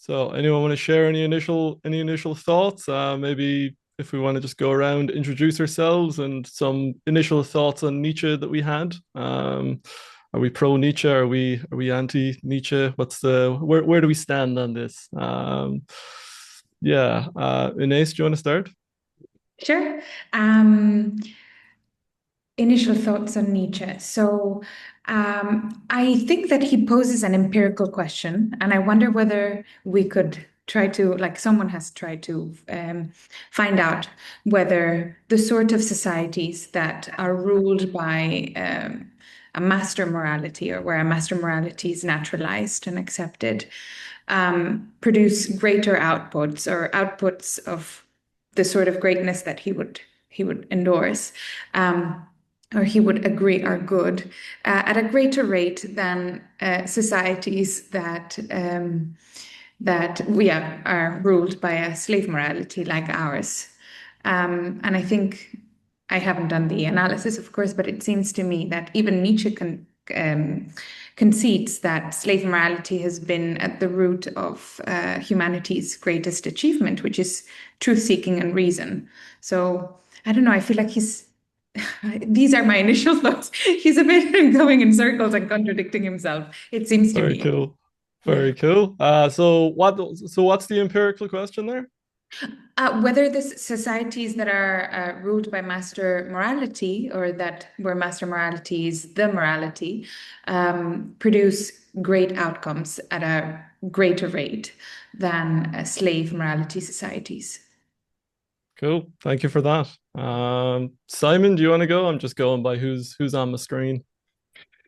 So, anyone want to share any initial thoughts? Maybe if we want to just go around, introduce ourselves, and some initial thoughts on Nietzsche that we had. Are we pro Nietzsche? Are we anti Nietzsche? Where do we stand on this? Yeah, Ines, do you want to start? Sure. Um, Initial thoughts on Nietzsche. I think that he poses an empirical question, and I wonder whether we could try to, like someone has tried to find out whether the sort of societies that are ruled by a master morality, or where a master morality is naturalized and accepted, produce greater outputs or outputs of the sort of greatness that he would endorse, or he would agree are good, at a greater rate than societies that are ruled by a slave morality like ours. And I think I haven't done the analysis, of course, but it seems to me that even Nietzsche concedes that slave morality has been at the root of humanity's greatest achievement, which is truth-seeking and reason. So I don't know. I feel like these are my initial thoughts. He's a bit going in circles and contradicting himself, it seems to Very me. cool. Yeah. Very cool. So what's the empirical question there? Whether the societies that are ruled by master morality, or that where master morality is the morality, produce great outcomes at a greater rate than slave morality societies. Cool. Thank you for that. Simon, do you want to go? I'm just going by who's on the screen.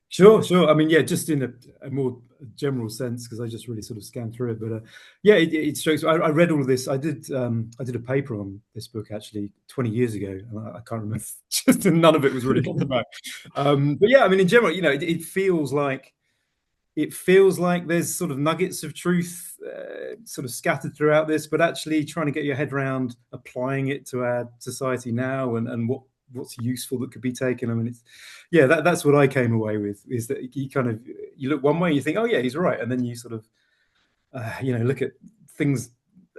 Sure, sure. I mean, yeah, just in a more general sense, because I just really sort of scanned through it. But yeah, it strikes. I read all of this. I did a paper on this book actually 20 years ago. And I can't remember. Just none of it was really coming back. But yeah, I mean, in general, it feels like there's sort of nuggets of truth sort of scattered throughout this, but actually trying to get your head around applying it to our society now, and what's useful that could be taken. I mean, yeah, that's what I came away with, is that you look one way, you think, oh yeah, he's right, and then you sort of look at things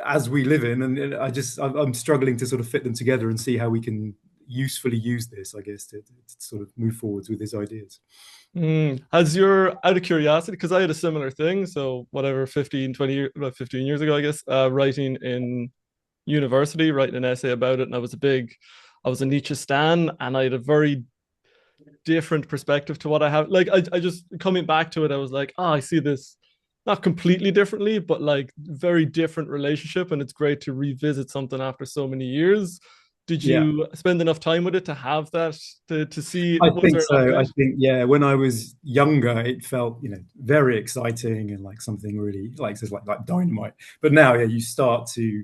as we live in, and I'm struggling to sort of fit them together and see how we can usefully use this, I guess, to sort of move forwards with his ideas. Has your, out of curiosity, because I had a similar thing, so whatever, 15, 20 years, about 15 years ago, I guess, writing in university, writing an essay about it, and I was a Nietzsche stan, and I had a very different perspective to what I have. Like, I just, coming back to it, I was like, I see this not completely differently, but like very different relationship, and it's great to revisit something after so many years. Did Yeah. you spend enough time with it to have that, to see, I was think there enough so. I good? think, yeah, when I was younger, it felt, very exciting and like something really like just like dynamite. But now, yeah, you start to,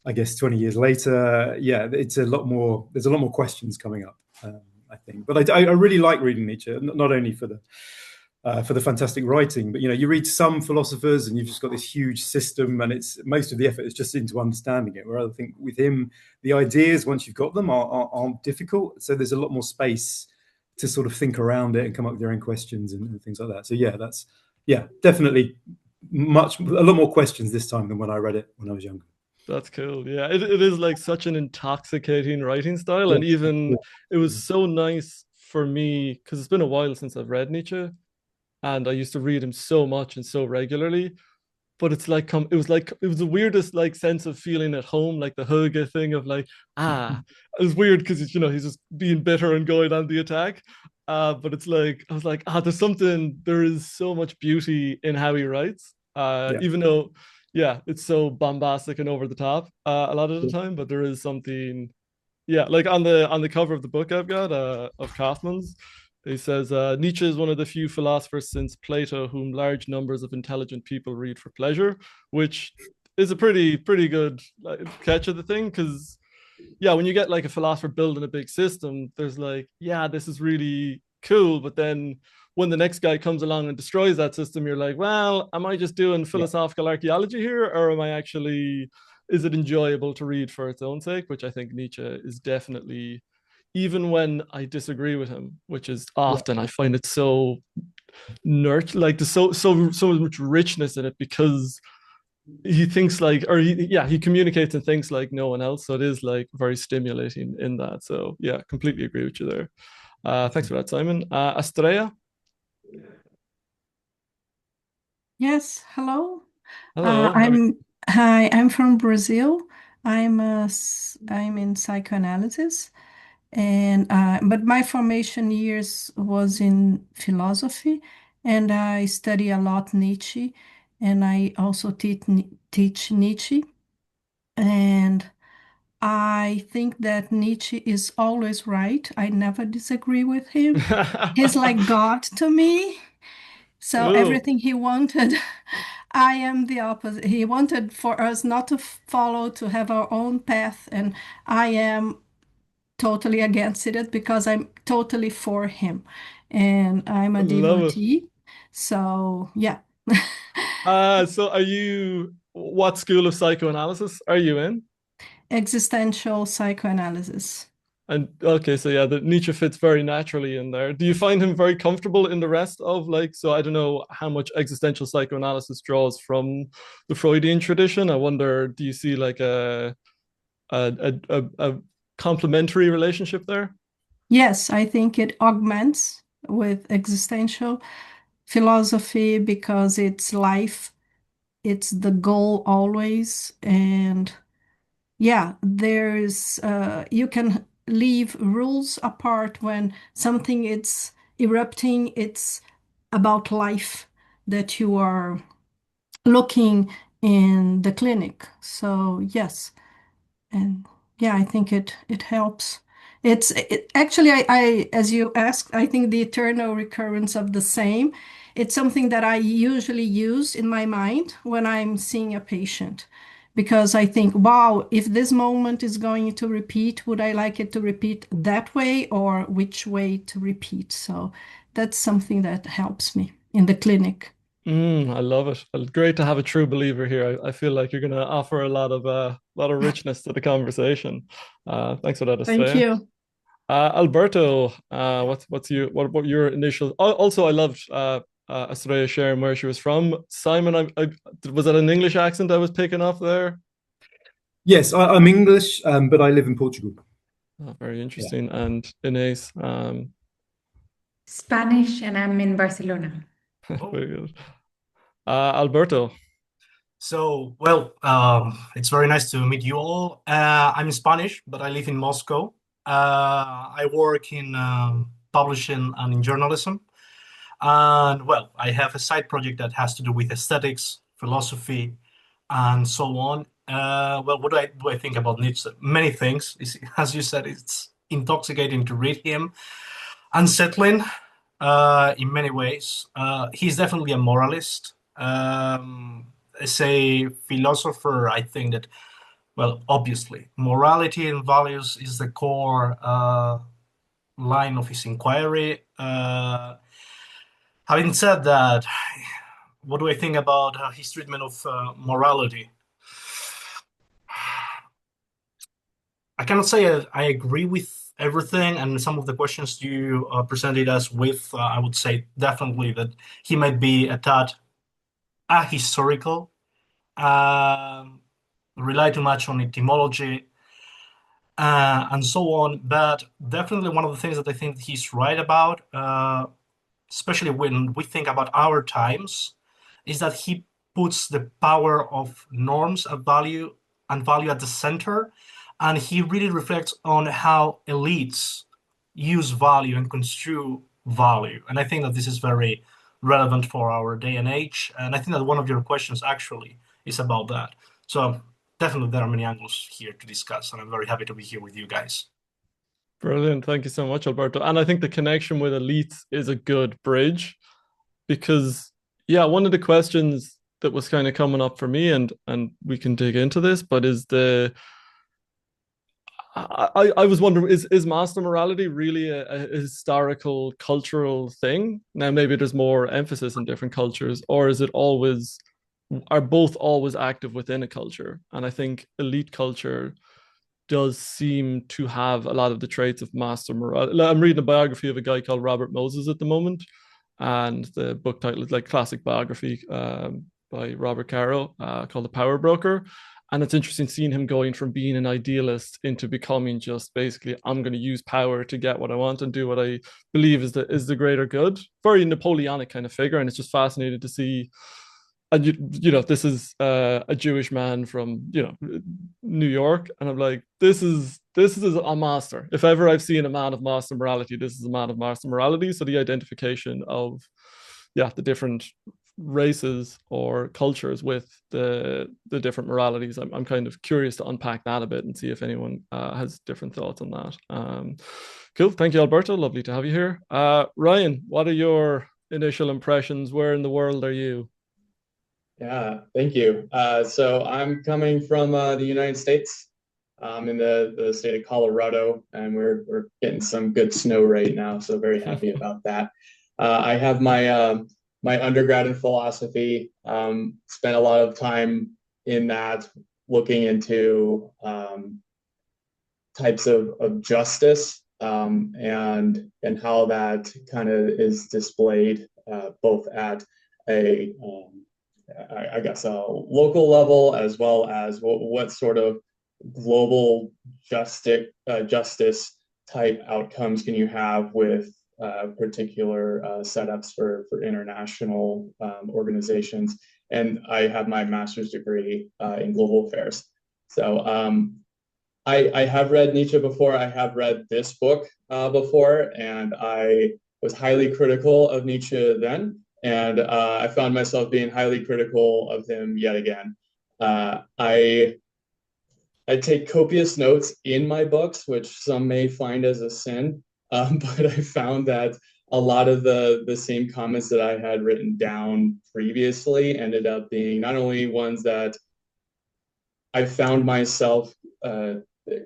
I guess, 20 years later, yeah, it's a lot more. There's a lot more questions coming up. I think, but I really like reading Nietzsche, not only for the fantastic writing, but you read some philosophers and you've just got this huge system, and it's most of the effort is just into understanding it. Where I think with him, the ideas, once you've got them, aren't difficult. So there's a lot more space to sort of think around it and come up with your own questions and things like that. So yeah, definitely a lot more questions this time than when I read it when I was younger. That's cool. Yeah, it is like such an intoxicating writing style. Yeah, And even it was so nice for me because it's been a while since I've read Nietzsche, and I used to read him so much and so regularly. But it's like it was the weirdest like sense of feeling at home, like the Hygge thing of like, it was weird because he's just being bitter and going on the attack. But it's like I was like, there is so much beauty in how he writes. yeah, Even though, yeah, it's so bombastic and over the top a lot of the yeah. time, but there is something, yeah, like on the cover of the book I've got of Kaufman's, he says Nietzsche is one of the few philosophers since Plato whom large numbers of intelligent people read for pleasure, which is a pretty good like, catch of the thing because yeah, when you get like a philosopher building a big system, there's like, yeah, this is really cool. But then when the next guy comes along and destroys that system, you're like, well, am I just doing Yeah. philosophical archaeology here? Or am I actually, is it enjoyable to read for its own sake? Which I think Nietzsche is definitely, even when I disagree with him, which is Yeah. often, I find it so like there's so much richness in it because he thinks like, or he communicates and thinks like no one else. So it is like very stimulating in that. So yeah, completely agree with you there. Thanks for that, Simon. Estrella, Yes, hello. hello. I'm from Brazil. I'm in psychoanalysis, and but my formation years was in philosophy, and I study a lot Nietzsche, and I also teach Nietzsche, and I think that Nietzsche is always right. I never disagree with him. He's like God to me. So Oh, everything he wanted, I am the opposite. He wanted for us not to follow, to have our own path, and I am totally against it because I'm totally for him, and I'm a love it. devotee. So yeah, So are you, what school of psychoanalysis are you in? existential psychoanalysis. And okay, so yeah, the Nietzsche fits very naturally in there. Do you find him very comfortable in the rest of like, so I don't know how much existential psychoanalysis draws from the Freudian tradition. I wonder, do you see like a complementary relationship there? Yes, I think it augments with existential philosophy because it's life, it's the goal always, and yeah, there's you can leave rules apart when something is erupting. It's about life that you are looking in the clinic. So yes, and yeah, I think it helps. Actually, as you asked, I think the eternal recurrence of the same. It's something that I usually use in my mind when I'm seeing a patient, because I think, wow, if this moment is going to repeat, would I like it to repeat that way or which way to repeat? So that's something that helps me in the clinic. I love it. Great to have a true believer here. I feel like you're going to offer a lot of richness to the conversation. Thanks for that, Thank Estrella. you. Alberto, what your initial? Also, I loved Estrella sharing where she was from. Simon, was that an English accent I was picking off there? Yes, I'm English, but I live in Portugal. Very Yeah. interesting. And Inez, Spanish, and I'm in Barcelona. Oh, very good. Alberto. so well, it's very nice to meet you all. I'm Spanish, but I live in Moscow. I work in publishing and in journalism. And well, I have a side project that has to do with aesthetics, philosophy, and so on. Well, what do I think about Nietzsche? Many things. As you said, it's intoxicating to read him, unsettling in many ways. He's definitely a moralist. As a philosopher, I think that, well, obviously, morality and values is the core line of his inquiry. Having said that, what do I think about his treatment of morality? I cannot say I agree with everything, and some of the questions you presented us with, I would say definitely that he might be a tad ahistorical, um, rely too much on etymology, and so on. But definitely one of the things that I think he's right about, especially when we think about our times, is that he puts the power of norms and value at the center, and he really reflects on how elites use value and construe value. And I think that this is very relevant for our day and age. And I think that one of your questions actually is about that. So definitely there are many angles here to discuss, and I'm very happy to be here with you guys. Brilliant. Thank you so much, Alberto. And I think the connection with elites is a good bridge because, yeah, one of the questions that was kind of coming up for me, and we can dig into this, but is I was wondering, is master morality really a historical cultural thing? Now, maybe there's more emphasis in different cultures, or is it always, are both always active within a culture? And I think elite culture does seem to have a lot of the traits of master morality. I'm reading a biography of a guy called Robert Moses at the moment, and the book title is like classic biography. by Robert Caro called The Power Broker. And it's interesting seeing him going from being an idealist into becoming just basically, I'm going to use power to get what I want and do what I believe is the greater good. Very Napoleonic kind of figure. And it's just fascinating to see. And this is a Jewish man from New York, and I'm like, this is a master. If ever I've seen a man of master morality, this is a man of master morality. So the identification of the different races or cultures with the different moralities, I'm kind of curious to unpack that a bit and see if anyone has different thoughts on that. Cool, thank you, Alberto. Lovely to have you here. Ryan, what are your initial impressions? Where in the world are you? Yeah, thank you. So I'm coming from the United States. I'm in the state of Colorado, and we're getting some good snow right now, so very happy about that. I have my undergrad in philosophy. Spent a lot of time in that, looking into types of justice, and how that kind of is displayed both at a I guess a local level, as well as what sort of global justice type outcomes can you have with particular setups for international organizations. And I have my master's degree in global affairs. So I have read Nietzsche before. I have read this book before, and I was highly critical of Nietzsche then. And I found myself being highly critical of him yet again. I take copious notes in my books, which some may find as a sin, but I found that a lot of the same comments that I had written down previously ended up being not only ones that I found myself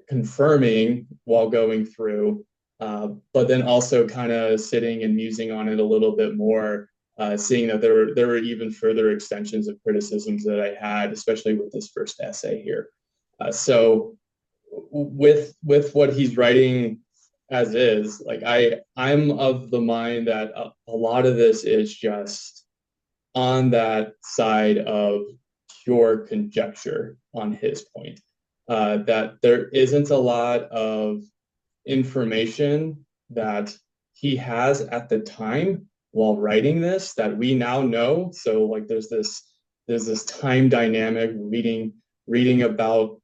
confirming while going through, but then also kind of sitting and musing on it a little bit more. Seeing that there were even further extensions of criticisms that I had, especially with this first essay here. So with what he's writing as is, like I'm of the mind that a lot of this is just on that side of pure conjecture on his point. That there isn't a lot of information that he has at the time while writing this that we now know. So like there's this time dynamic, reading about,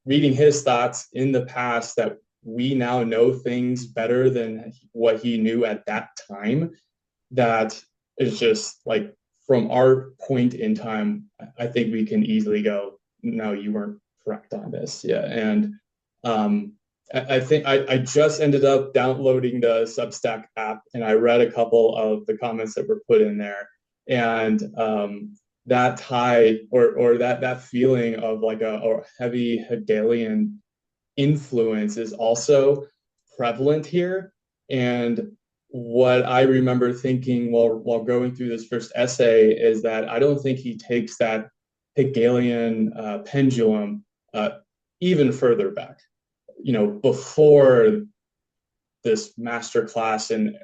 reading his thoughts in the past, that we now know things better than what he knew at that time. That is just like, from our point in time, I think we can easily go, no, you weren't correct on this. Yeah. And I think I just ended up downloading the Substack app, and I read a couple of the comments that were put in there. And that tie or that feeling of like a heavy Hegelian influence is also prevalent here. And what I remember thinking while going through this first essay is that I don't think he takes that Hegelian pendulum even further back. Before this masterclass in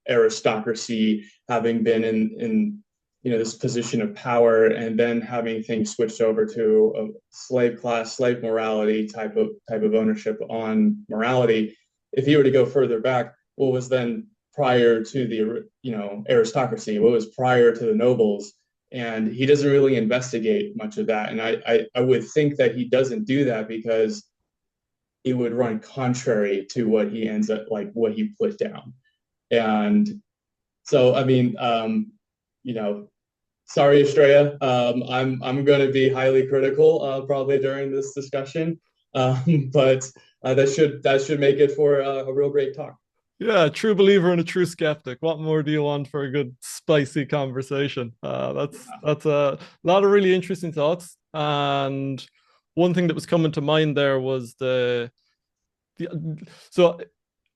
aristocracy, having been in this position of power, and then having things switched over to a slave class, slave morality type of ownership on morality. If he were to go further back, what was then prior to the aristocracy? What was prior to the nobles? And he doesn't really investigate much of that. And I would think that he doesn't do that because it would run contrary to what he ends up, like what he put down. And so, I mean, sorry, Estrella, I'm going to be highly critical probably during this discussion, but that should make it for a real great talk. Yeah, a true believer and a true skeptic. What more do you want for a good spicy conversation? That's a lot of really interesting thoughts. And one thing that was coming to mind there was so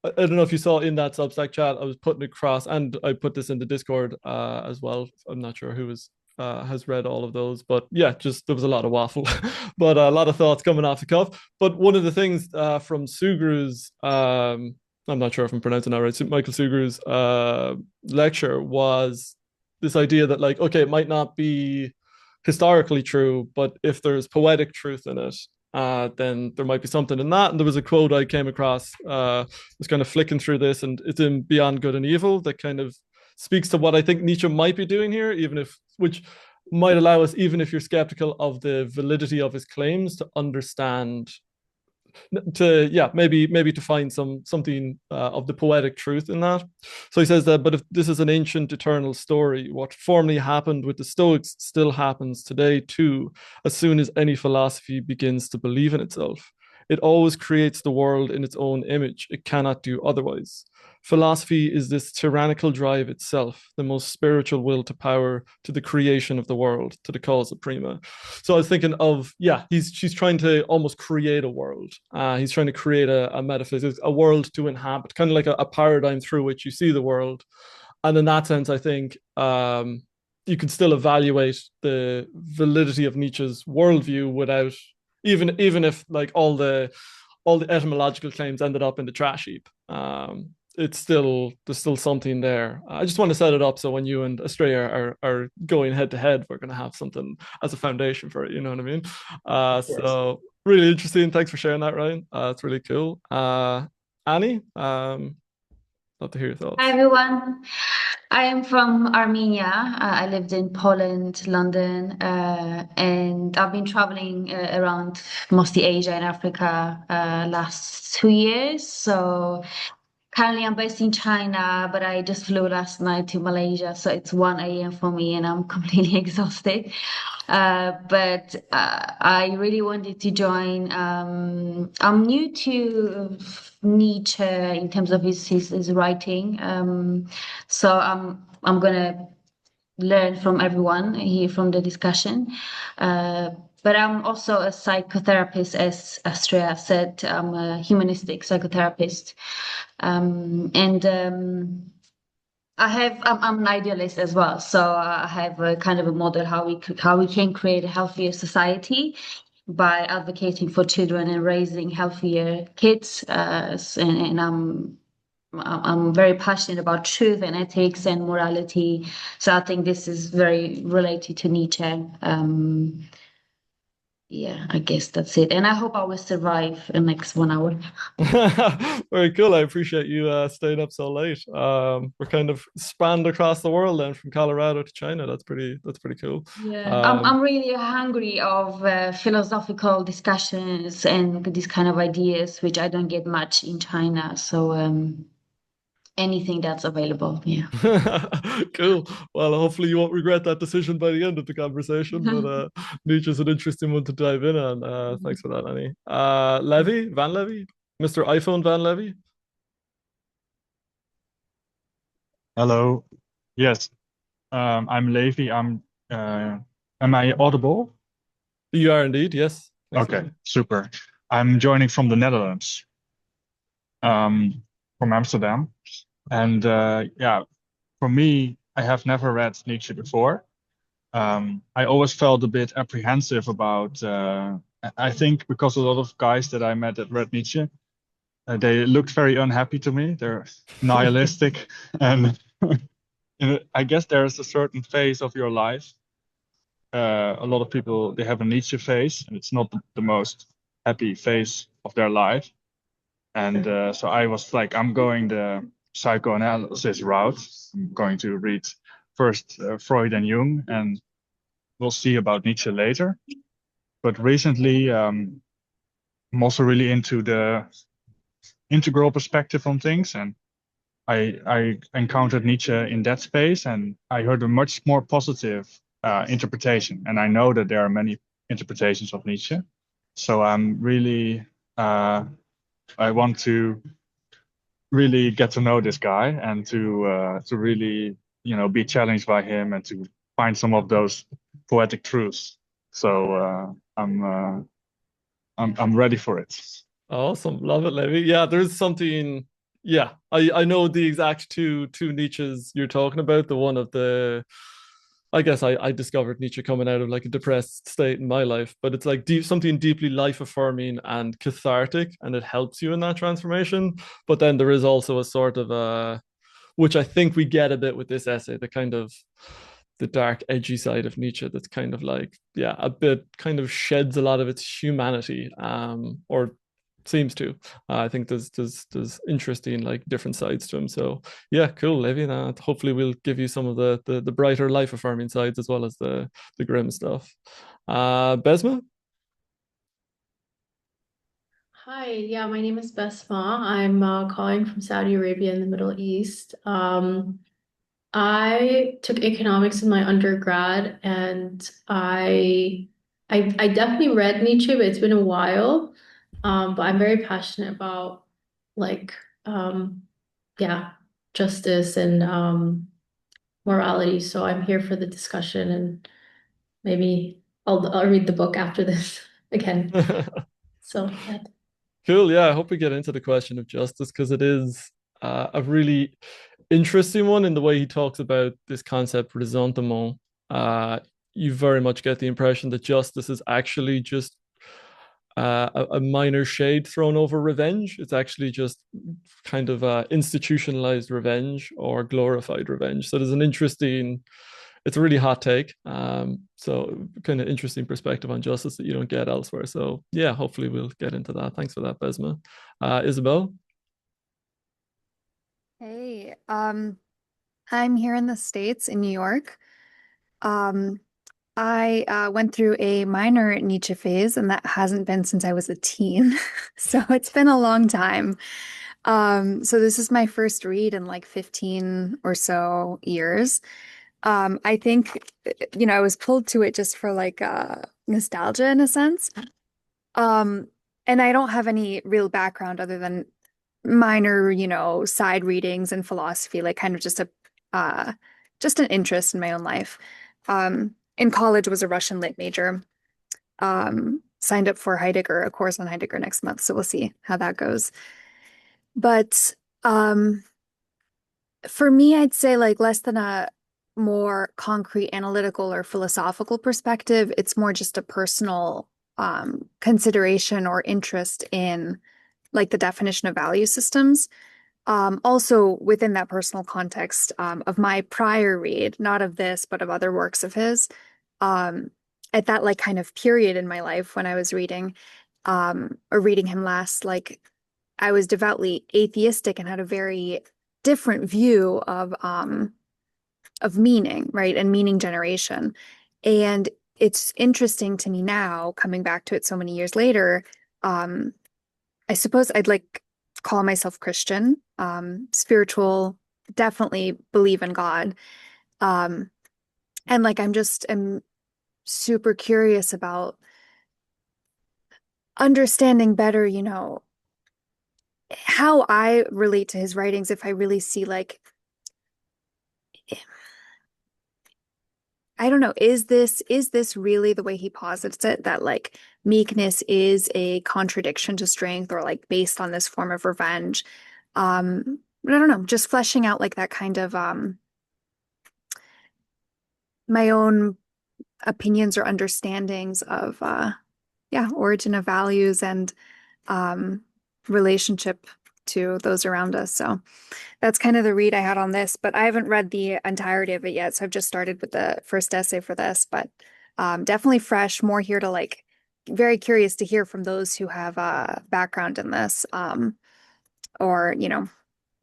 I don't know if you saw in that Substack chat, I was putting across, and I put this in the Discord as well. I'm not sure who has read all of those, but yeah, just there was a lot of waffle, but a lot of thoughts coming off the cuff. But one of the things from Sugru's, I'm not sure if I'm pronouncing that right, Michael Sugru's lecture was this idea that, like, okay, it might not be historically true, but if there's poetic truth in it, then there might be something in that. And there was a quote I came across, was kind of flicking through this, and it's in Beyond Good and Evil, that kind of speaks to what I think Nietzsche might be doing here, which might allow us, even if you're skeptical of the validity of his claims, to understand, maybe to find something of the poetic truth in that. So he says that, but if this is an ancient eternal story, what formerly happened with the Stoics still happens today too, as soon as any philosophy begins to believe in itself. It always creates the world in its own image. It cannot do otherwise. Philosophy is this tyrannical drive itself, the most spiritual will to power, to the creation of the world, to the causa prima. So I was thinking of, she's trying to almost create a world. He's trying to create a metaphysics, a world to inhabit, kind of like a paradigm through which you see the world. And in that sense, I think you can still evaluate the validity of Nietzsche's worldview without, even if like all the etymological claims ended up in the trash heap. There's still something there. I just want to set it up so when you and Estrella are going head to head, we're going to have something as a foundation for it. You know what I mean? So really interesting. Thanks for sharing that, Ryan. It's really cool. Annie, love to hear your thoughts. Hi everyone. I am from Armenia. I lived in Poland, London, and I've been traveling around mostly Asia and Africa last 2 years. So currently I'm based in China, but I just flew last night to Malaysia, so it's 1 a.m. for me and I'm completely exhausted. But I really wanted to join. I'm new to Nietzsche in terms of his writing, so I'm gonna learn from everyone here from the discussion. But I'm also a psychotherapist, as Astrea said. I'm a humanistic psychotherapist, and I'm an idealist as well. So I have a kind of a model how we can create a healthier society by advocating for children and raising healthier kids. And I'm very passionate about truth and ethics and morality. So I think this is very related to Nietzsche. Yeah, I guess that's it. And I hope I will survive the next 1 hour. Very cool. I appreciate you staying up so late. We're kind of spanned across the world then, from Colorado to China. That's pretty cool. Yeah, I'm really hungry of philosophical discussions and these kind of ideas, which I don't get much in China. So anything that's available, yeah. Cool. Well, hopefully you won't regret that decision by the end of the conversation. But Nietzsche's an interesting one to dive in on. Thanks for that, Annie. Van Levy, Mr. iPhone Van Levy. Hello. Yes, I'm Levi. Am I audible? You are indeed. Yes. Thanks, okay, Levi. Super. I'm joining from the Netherlands, from Amsterdam. And for me, I have never read Nietzsche before. I always felt a bit apprehensive about, I think because a lot of guys that I met that read Nietzsche, they looked very unhappy to me. They're nihilistic. And I guess there's a certain phase of your life. A lot of people, they have a Nietzsche phase, and it's not the most happy phase of their life. And so I was like, I'm going the psychoanalysis route. I'm going to read first Freud and Jung, and we'll see about Nietzsche later. But recently, I'm also really into the integral perspective on things, and I encountered Nietzsche in that space, and I heard a much more positive interpretation. And I know that there are many interpretations of Nietzsche, so I'm really I want to really get to know this guy and to really be challenged by him and to find some of those poetic truths. So I'm ready for it. Awesome, love it, Levi. Yeah, there's something. Yeah, I know the exact two Nietzsches you're talking about. The one of the, I guess I discovered Nietzsche coming out of like a depressed state in my life, but it's like something deeply life affirming and cathartic, and it helps you in that transformation. But then there is also a sort of which I think we get a bit with this essay, the kind of the dark, edgy side of Nietzsche that's kind of like, yeah, a bit kind of sheds a lot of its humanity, or seems to. I think there's interesting like different sides to him. So yeah, cool, Levi. Hopefully we'll give you some of the brighter life affirming sides as well as the grim stuff. Besma? Hi, yeah, my name is Besma. I'm calling from Saudi Arabia in the Middle East. I took economics in my undergrad, and I definitely read Nietzsche, but it's been a while. But I'm very passionate about like yeah, justice and morality. So I'm here for the discussion, and maybe I'll read the book after this again. So yeah. Cool. Yeah, I hope we get into the question of justice because it is a really interesting one in the way he talks about this concept ressentiment. You very much get the impression that justice is actually just a minor shade thrown over revenge. It's actually just kind of institutionalized revenge or glorified revenge. So there's an interesting, it's a really hot take. So kind of interesting perspective on justice that you don't get elsewhere. So yeah, hopefully we'll get into that. Thanks for that, Besma. Isabel? Hey, I'm here in the States in New York. I went through a minor Nietzsche phase, and that hasn't been since I was a teen. So it's been a long time. So this is my first read in like 15 or so years. I think, I was pulled to it just for like nostalgia in a sense. And I don't have any real background other than minor, side readings and philosophy, like kind of just an interest in my own life. In college was a Russian lit major. Signed up for Heidegger, a course on Heidegger next month, so we'll see how that goes. But for me, I'd say like less than a more concrete analytical or philosophical perspective, it's more just a personal consideration or interest in like the definition of value systems. Also within that personal context of my prior read, not of this, but of other works of his, at that like kind of period in my life when I was reading or reading him last, like I was devoutly atheistic and had a very different view of meaning, right? And meaning generation. And it's interesting to me now, coming back to it so many years later, I suppose I'd like call myself Christian, spiritual, definitely believe in God. And like I'm super curious about understanding better, how I relate to his writings, if I really see like, I don't know, is this really the way he posits it, that like meekness is a contradiction to strength or like based on this form of revenge? I don't know, just fleshing out like that kind of my own opinions or understandings of origin of values and relationship to those around us. So that's kind of the read I had on this, but I haven't read the entirety of it yet. So I've just started with the first essay for this, but definitely fresh, more here to like, very curious to hear from those who have a background in this or,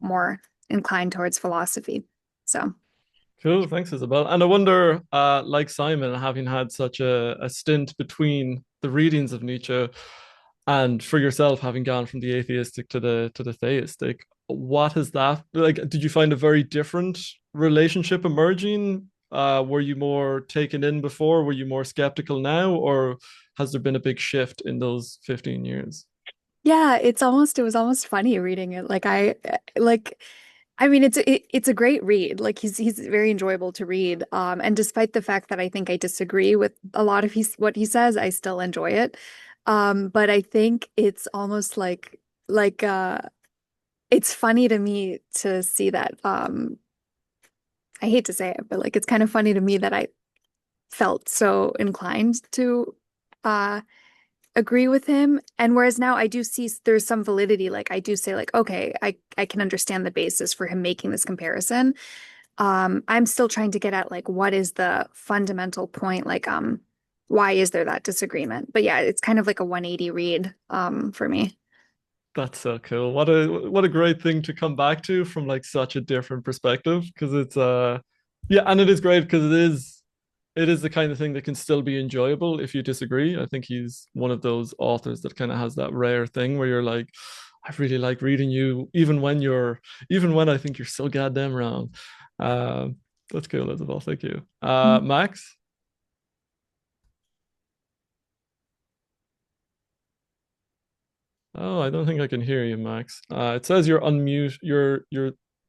more inclined towards philosophy. So. Cool, thanks, Isabel. And I wonder, like Simon, having had such a stint between the readings of Nietzsche, and for yourself, having gone from the atheistic to the theistic, what is that like? Did you find a very different relationship emerging? Were you more taken in before? Were you more skeptical now, or has there been a big shift in those 15 years? Yeah, it was almost funny reading it. I mean, it's a great read. Like he's very enjoyable to read. And despite the fact that I think I disagree with a lot of what he says, I still enjoy it. But I think it's almost like it's funny to me to see that. I hate to say it, but like it's kind of funny to me that I felt so inclined to agree with him. And whereas now I do see there's some validity, like I do say like, okay, I can understand the basis for him making this comparison. I'm still trying to get at like what is the fundamental point, like why is there that disagreement? But yeah, it's kind of like a 180 read for me. That's so cool. What a great thing to come back to from like such a different perspective, because it's yeah, and it is great because it is the kind of thing that can still be enjoyable if you disagree. I think he's one of those authors that kind of has that rare thing where you're like, I really like reading you, even when I think you're so goddamn wrong. That's cool, Isabel. Thank you. Max? Oh, I don't think I can hear you, Max. It says you're unmute. You're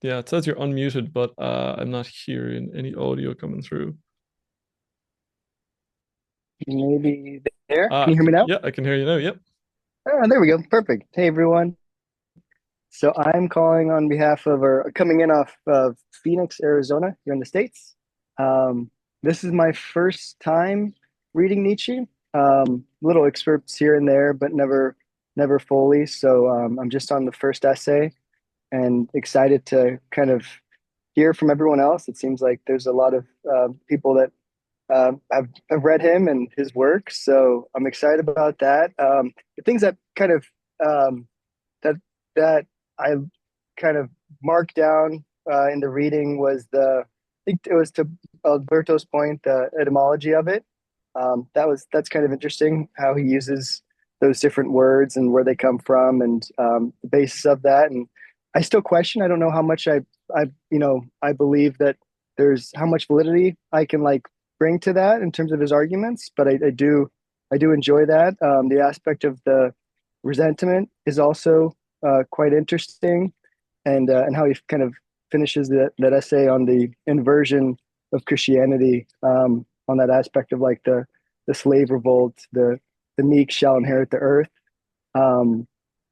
yeah, it says you're unmuted, but I'm not hearing any audio coming through. Maybe there. Can you hear me now? Yeah, I can hear you now. Yep. Oh, there we go. Perfect. Hey, everyone. So I'm calling on behalf of, or coming in off of Phoenix, Arizona, here in the States. This is my first time reading Nietzsche. Little excerpts here and there, but never fully. So I'm just on the first essay and excited to kind of hear from everyone else. It seems like there's a lot of people that have read him and his work, so I'm excited about that. The things that kind of that that I kind of marked down in the reading was I think it was to Alberto's point, the etymology of it. That's kind of interesting how he uses those different words and where they come from and the basis of that. And I still question. I don't know how much I believe that there's how much validity I can like bring to that in terms of his arguments, but I do enjoy that. The aspect of the resentment is also quite interesting, and how he kind of finishes that essay on the inversion of Christianity, on that aspect of like the slave revolt, the meek shall inherit the earth.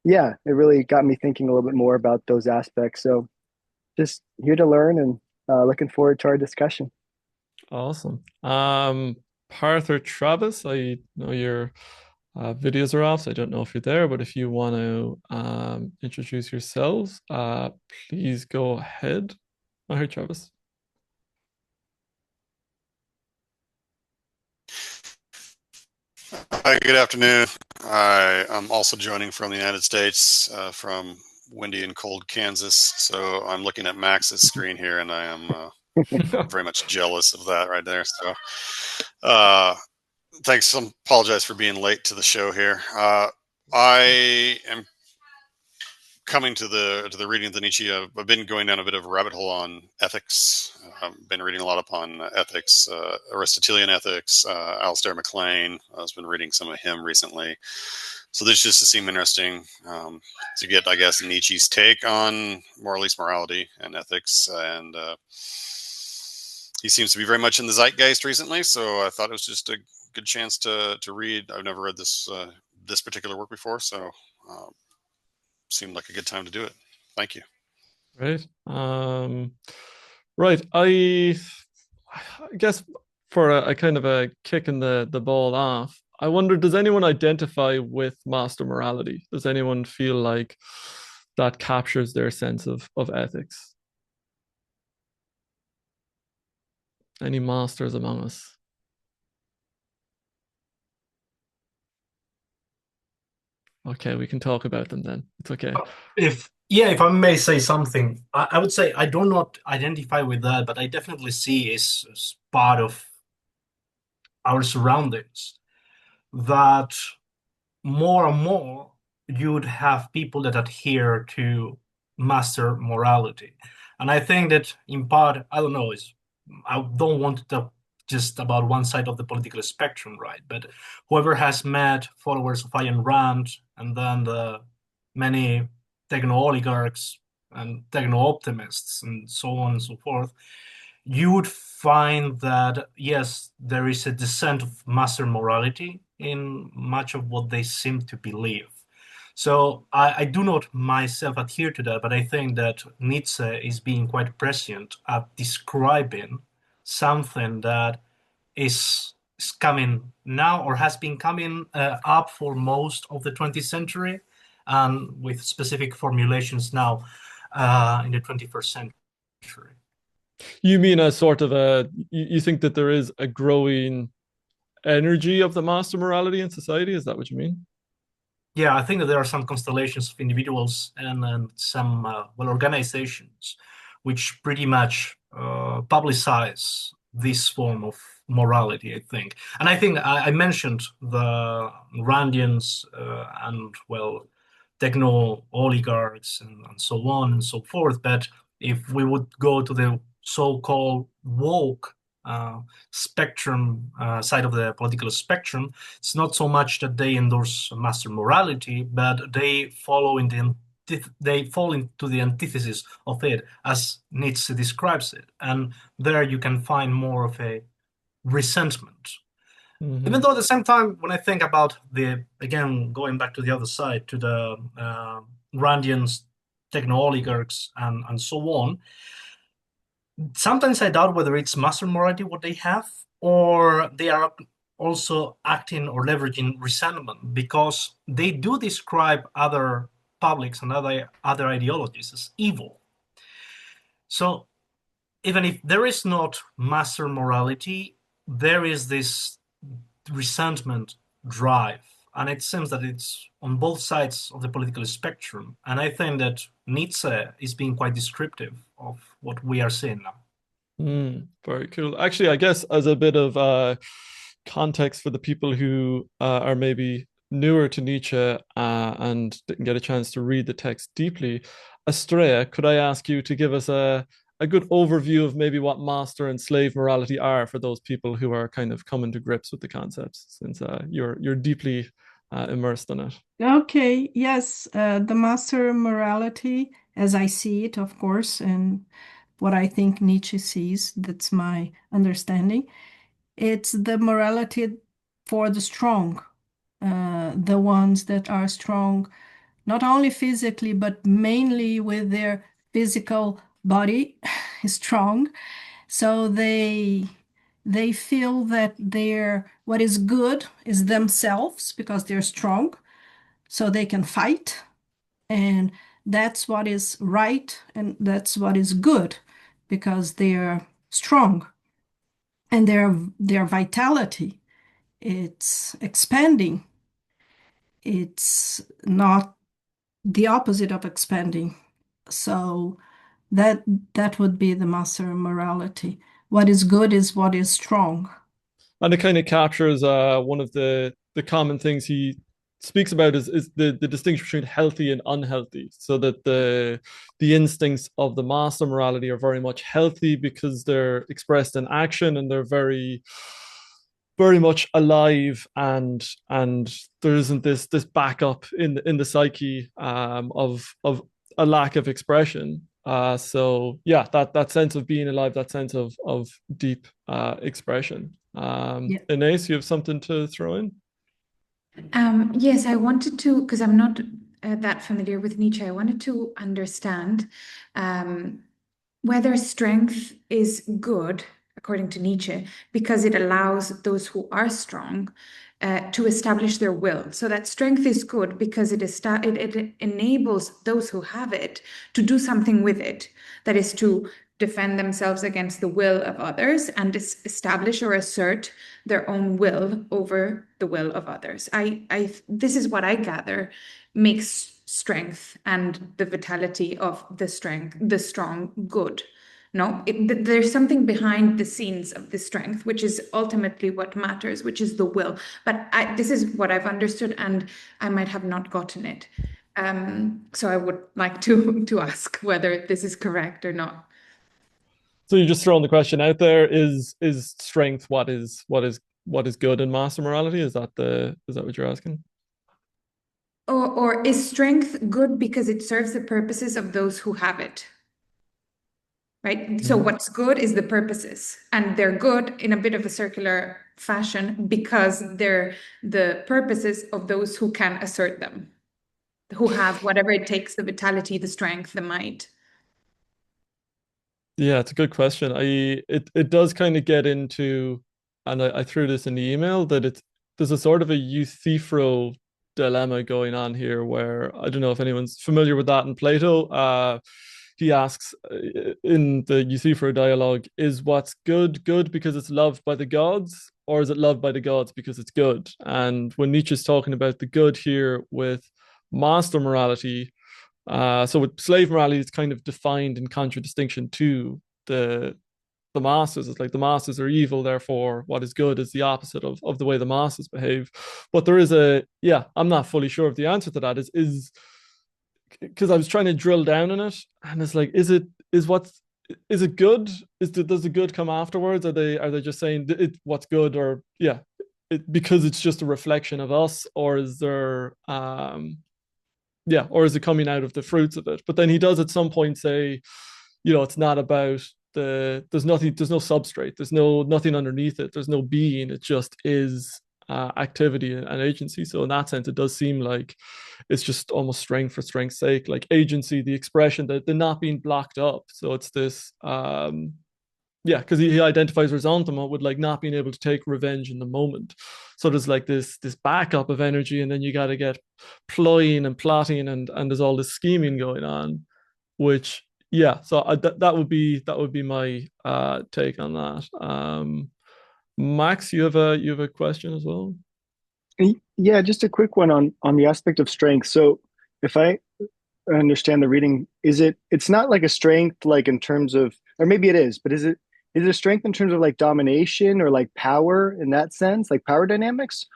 Yeah, it really got me thinking a little bit more about those aspects. So just here to learn and looking forward to our discussion. Awesome. Parther Travis, I know your videos are off, so I don't know if you're there, but if you want to introduce yourselves, please go ahead. Hi, Travis. Hi, good afternoon. I am also joining from the United States, from windy and cold Kansas. So I'm looking at Max's screen here, and I am very much jealous of that right there. So thanks. Apologize for being late to the show here. I am coming to the reading of the Nietzsche. I've been going down a bit of a rabbit hole on ethics. I've been reading a lot upon ethics, Aristotelian ethics, Alistair MacLean. I've been reading some of him recently. So this just seemed interesting to get, I guess, Nietzsche's take on more or least morality and ethics. And he seems to be very much in the zeitgeist recently. So I thought it was just a good chance to read. I've never read this particular work before, so seemed like a good time to do it. Thank you. Right. Right. I guess for a kind of a kicking the ball off, I wonder, does anyone identify with master morality? Does anyone feel like that captures their sense of ethics? Any masters among us? Okay, we can talk about them then. It's okay. If I may say something, I would say I do not identify with that, but I definitely see as part of our surroundings that more and more you would have people that adhere to master morality. And I think that in part, I don't know, I don't want to talk just about one side of the political spectrum, right? But whoever has met followers of Ayn Rand and then the many techno-oligarchs and techno-optimists and so on and so forth, you would find that, yes, there is a descent of master morality in much of what they seem to believe. So I do not myself adhere to that, but I think that Nietzsche is being quite prescient at describing something that is coming now or has been coming up for most of the 20th century, and with specific formulations now in the 21st century. You mean a sort of you think that there is a growing energy of the master morality in society? Is that what you mean? Yeah, I think that there are some constellations of individuals and some well organizations which pretty much publicize this form of morality. I think, and I think I mentioned the Randians and well, techno oligarchs and so on and so forth. But if we would go to the so-called woke uh, spectrum side of the political spectrum, it's not so much that they endorse master morality, but they follow in the they fall into the antithesis of it, as Nietzsche describes it, and there you can find more of a resentment. Even though at the same time, when I think about the again going back to the other side to the Randians, techno oligarchs, and so on, sometimes I doubt whether it's master morality what they have, or they are also acting or leveraging resentment because they do describe other publics and other ideologies as evil. So even if there is not master morality, there is this resentment drive. And it seems that it's on both sides of the political spectrum. And I think that Nietzsche is being quite descriptive of what we are seeing now. Very cool. Actually, I guess as a bit of context for the people who are maybe newer to Nietzsche and didn't get a chance to read the text deeply, Astrea, could I ask you to give us a good overview of maybe what master and slave morality are for those people who are kind of coming to grips with the concepts, since you're deeply immersed in it. Okay, yes, the master morality, as I see it, of course, and what I think Nietzsche sees, that's my understanding. It's the morality for the strong, the ones that are strong, not only physically, but mainly with their physical body strong. So they feel that what is good is themselves because they're strong, so they can fight, and that's what is right and that's what is good because they're strong, and their vitality, it's expanding, it's not the opposite of expanding. So that that would be the master morality. What is good is what is strong. And it kind of captures one of the common things he speaks about is the distinction between healthy and unhealthy. So that the instincts of the master morality are very much healthy because they're expressed in action and they're very much alive, and there isn't this backup in the psyche of a lack of expression. So yeah, that sense of being alive, that sense of deep expression. Yeah. Inés, you have something to throw in? Yes, I wanted to, because I'm not that familiar with Nietzsche, I wanted to understand whether strength is good, according to Nietzsche, because it allows those who are strong to establish their will. So that strength is good because it enables those who have it to do something with it. That is to defend themselves against the will of others and establish or assert their own will over the will of others. This is what I gather makes strength and the vitality of the strong good. No, there's something behind the scenes of the strength, which is ultimately what matters, which is the will. But this is what I've understood, and I might have not gotten it. So I would like to ask whether this is correct or not. So you're just throwing the question out there: is strength what is good in master morality? Is that what you're asking? Or is strength good because it serves the purposes of those who have it? Right? So what's good is the purposes, and they're good in a bit of a circular fashion because they're the purposes of those who can assert them, who have whatever it takes, the vitality, the strength, the might. Yeah, it's a good question. It does kind of get into, and I threw this in the email, that there's a sort of a Euthyphro dilemma going on here where I don't know if anyone's familiar with that in Plato. he asks in the Euthyphro dialogue, is what's good good because it's loved by the gods, or is it loved by the gods because it's good? And when Nietzsche's talking about the good here with master morality, so with slave morality, it's kind of defined in contradistinction to the masters. It's like the masters are evil, therefore what is good is the opposite of the way the masters behave. But there is I'm not fully sure of the answer to that. Is because I was trying to drill down in it, and it's like, is it good? Does the good come afterwards? Are they just saying what's good, or because it's just a reflection of us, or is there or is it coming out of the fruits of it? But then he does at some point say, it's not about there's no substrate, there's nothing underneath it, there's no being, it just is activity and agency. So in that sense, it does seem like it's just almost strength for strength's sake, like agency, the expression, that they're not being blocked up. So it's this because he identifies ressentiment with like not being able to take revenge in the moment. So there's like this backup of energy, and then you got to get ploying and plotting, and there's all this scheming going on, which so that would be my take on that. Max, you have a question as well? Yeah, just a quick one on the aspect of strength. So if I understand the reading, it's not like a strength like in terms of, or maybe it is, but is it a strength in terms of like domination or like power in that sense, like power dynamics?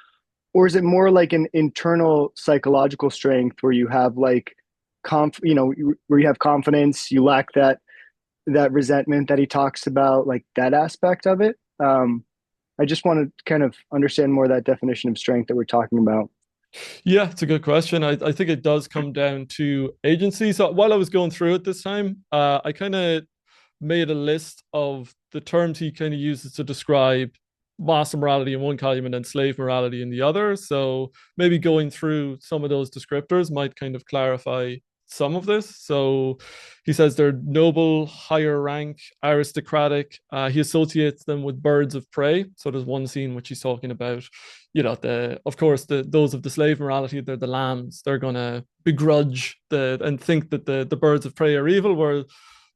Or is it more like an internal psychological strength where you have like where you have confidence, you lack that resentment that he talks about, like that aspect of it? I just want to kind of understand more of that definition of strength that we're talking about. Yeah, it's a good question. I think it does come down to agency. So while I was going through it this time, I kind of made a list of the terms he kind of uses to describe master morality in one column and then slave morality in the other. So maybe going through some of those descriptors might kind of clarify some of this. So he says they're noble, higher rank, aristocratic. He associates them with birds of prey. So there's one scene which he's talking about, those of the slave morality, they're the lambs. They're gonna begrudge and think that the birds of prey are evil, where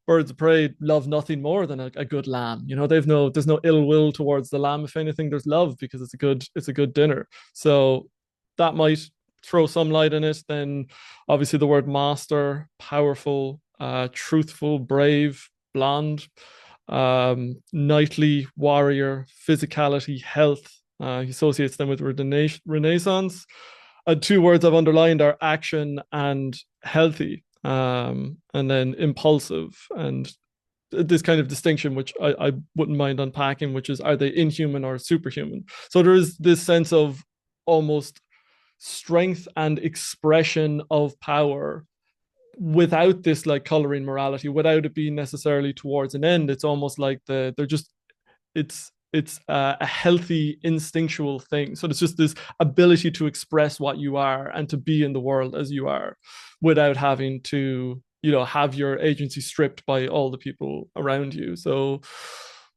birds of prey love nothing more than a good lamb. There's no ill will towards the lamb. If anything, there's love because it's a good dinner. So that might throw some light in it. Then obviously the word master, powerful, truthful, brave, blonde, knightly, warrior, physicality, health. He associates them with Renaissance. And two words I've underlined are action and healthy. And then impulsive, and this kind of distinction, which I wouldn't mind unpacking, which is, are they inhuman or superhuman? So there is this sense of almost strength and expression of power without this like coloring morality, without it being necessarily towards an end. It's almost like it's a healthy instinctual thing. So it's just this ability to express what you are and to be in the world as you are, without having to have your agency stripped by all the people around you. So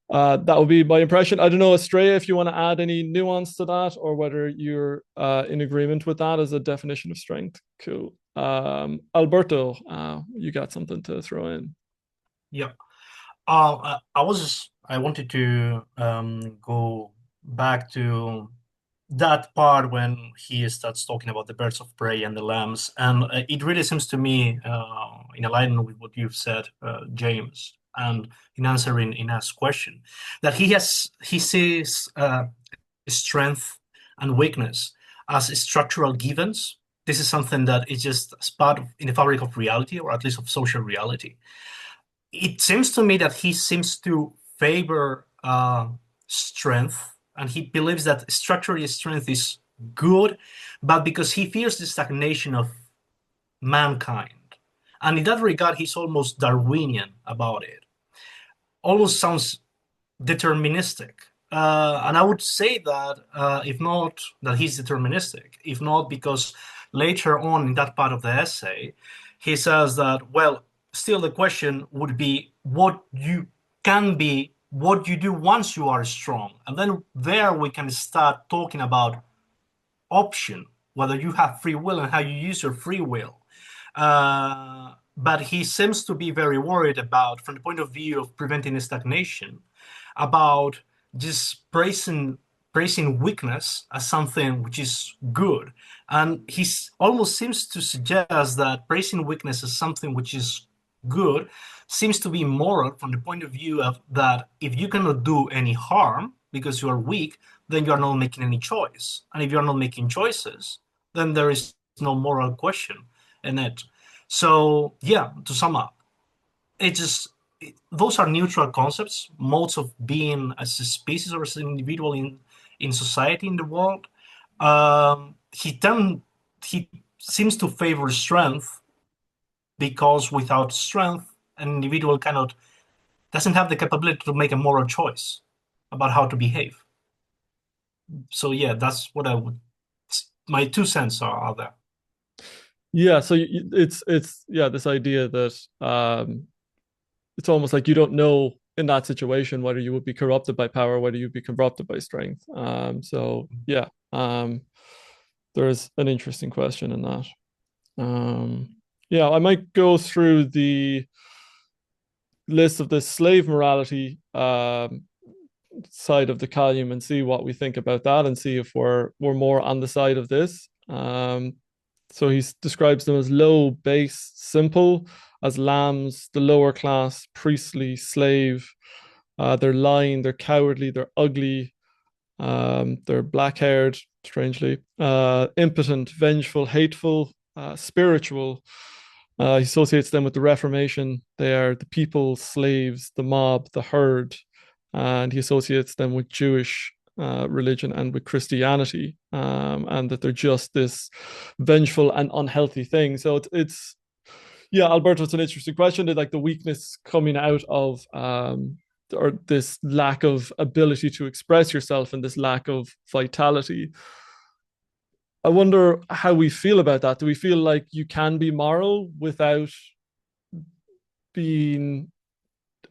that would be my impression. I don't know, Estrella, if you want to add any nuance to that, or whether you're in agreement with that as a definition of strength. Cool. Alberto, you got something to throw in? Yeah. I wanted to go back to that part when he starts talking about the birds of prey and the lambs, and it really seems to me, in alignment with what you've said, James, and in answering Ina's question, that he sees strength and weakness as structural givens. This is something that is just as part of in the fabric of reality, or at least of social reality. It seems to me that he seems to favor strength, and he believes that structurally strength is good, but because he fears the stagnation of mankind. And in that regard, he's almost Darwinian about it. Almost sounds deterministic. And I would say that if not that he's deterministic, if not because later on in that part of the essay, he says that, well, still the question would be what you can be, what you do once you are strong. And then there we can start talking about option, whether you have free will and how you use your free will. but he seems to be very worried about, from the point of view of preventing stagnation, about just praising weakness as something which is good. And he almost seems to suggest that praising weakness as something which is good seems to be moral from the point of view of that if you cannot do any harm because you are weak, then you are not making any choice. And if you are not making choices, then there is no moral question in it. So yeah, to sum up, those are neutral concepts, modes of being as a species or as an individual in society, in the world. He seems to favor strength because without strength, an individual doesn't have the capability to make a moral choice about how to behave. So yeah, that's what my 2 cents are there. Yeah, so it's this idea that it's almost like you don't know in that situation whether you would be corrupted by power, whether you'd be corrupted by strength. So yeah, there's an interesting question in that. Yeah, I might go through the list of the slave morality side of the column and see what we think about that, and see if we're more on the side of this. So he describes them as low, base, simple, as lambs, the lower class, priestly, slave. They're lying, they're cowardly, they're ugly, they're black-haired, strangely, impotent, vengeful, hateful, spiritual. He associates them with the Reformation. They are the people, slaves, the mob, the herd, and he associates them with Jewish religion and with Christianity, and that they're just this vengeful and unhealthy thing. So it's yeah, Alberto, it's an interesting question. Like the weakness coming out of or this lack of ability to express yourself and this lack of vitality. I wonder how we feel about that. Do we feel like you can be moral without having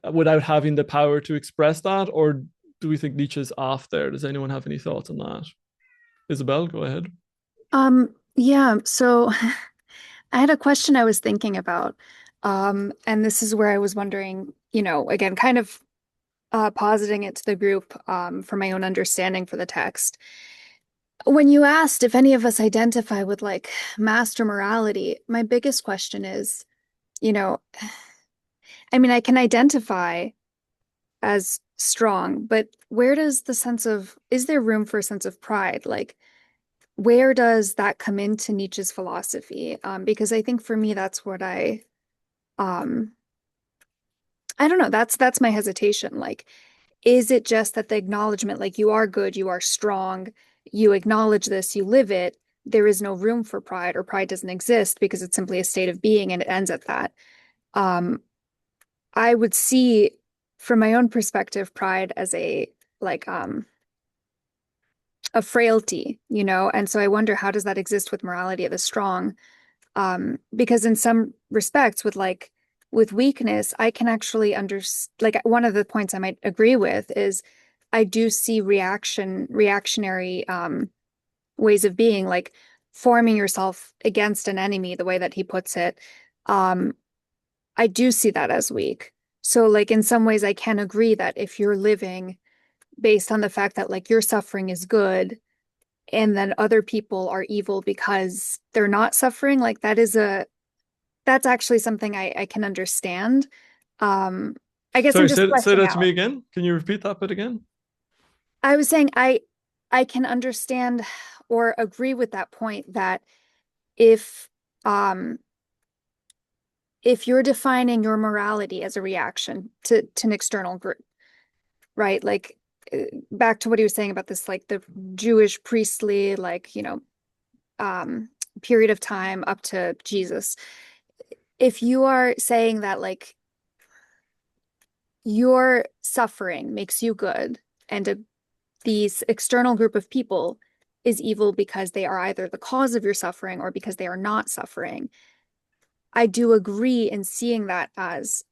the power to express that, or do we think Nietzsche's off there? Does anyone have any thoughts on that? Isabel, go ahead. Yeah, so I had a question I was thinking about, and this is where I was wondering, again, kind of positing it to the group for my own understanding for the text. When you asked if any of us identify with like master morality, my biggest question is, I mean, I can identify as strong, but where does is there room for a sense of pride? Like, where does that come into Nietzsche's philosophy? Because I think for me, that's what I don't know, that's my hesitation. Like, is it just that the acknowledgement, like you are good, you are strong, you acknowledge this, you live it, there is no room for pride, or pride doesn't exist because it's simply a state of being and it ends at that. I would see from my own perspective, pride as a frailty, and so I wonder, how does that exist with morality of the strong? Because in some respects with weakness, I can actually like one of the points I might agree with is I do see reactionary ways of being, like forming yourself against an enemy, the way that he puts it. I do see that as weak. So like in some ways I can agree that if you're living based on the fact that like your suffering is good and then other people are evil because they're not suffering, like that's actually something I can understand. I guess Sorry, I'm just say that out. to me again. Can you repeat that bit again? I was saying I can understand or agree with that point that if you're defining your morality as a reaction to an external group, right? Like back to what he was saying about this, like the Jewish priestly, like, period of time up to Jesus. If you are saying that like your suffering makes you good and these external group of people is evil because they are either the cause of your suffering or because they are not suffering, I do agree in seeing that as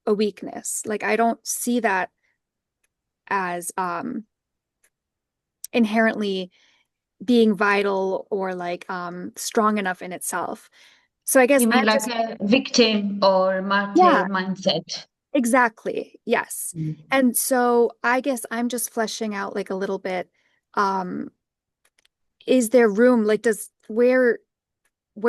a weakness. Like I don't see that as inherently being vital or like strong enough in itself. So I guess You mean I'm like just, a victim or martyr yeah, mindset? exactly. Yes. And so I guess I'm just fleshing out like a little bit. Is there room, like where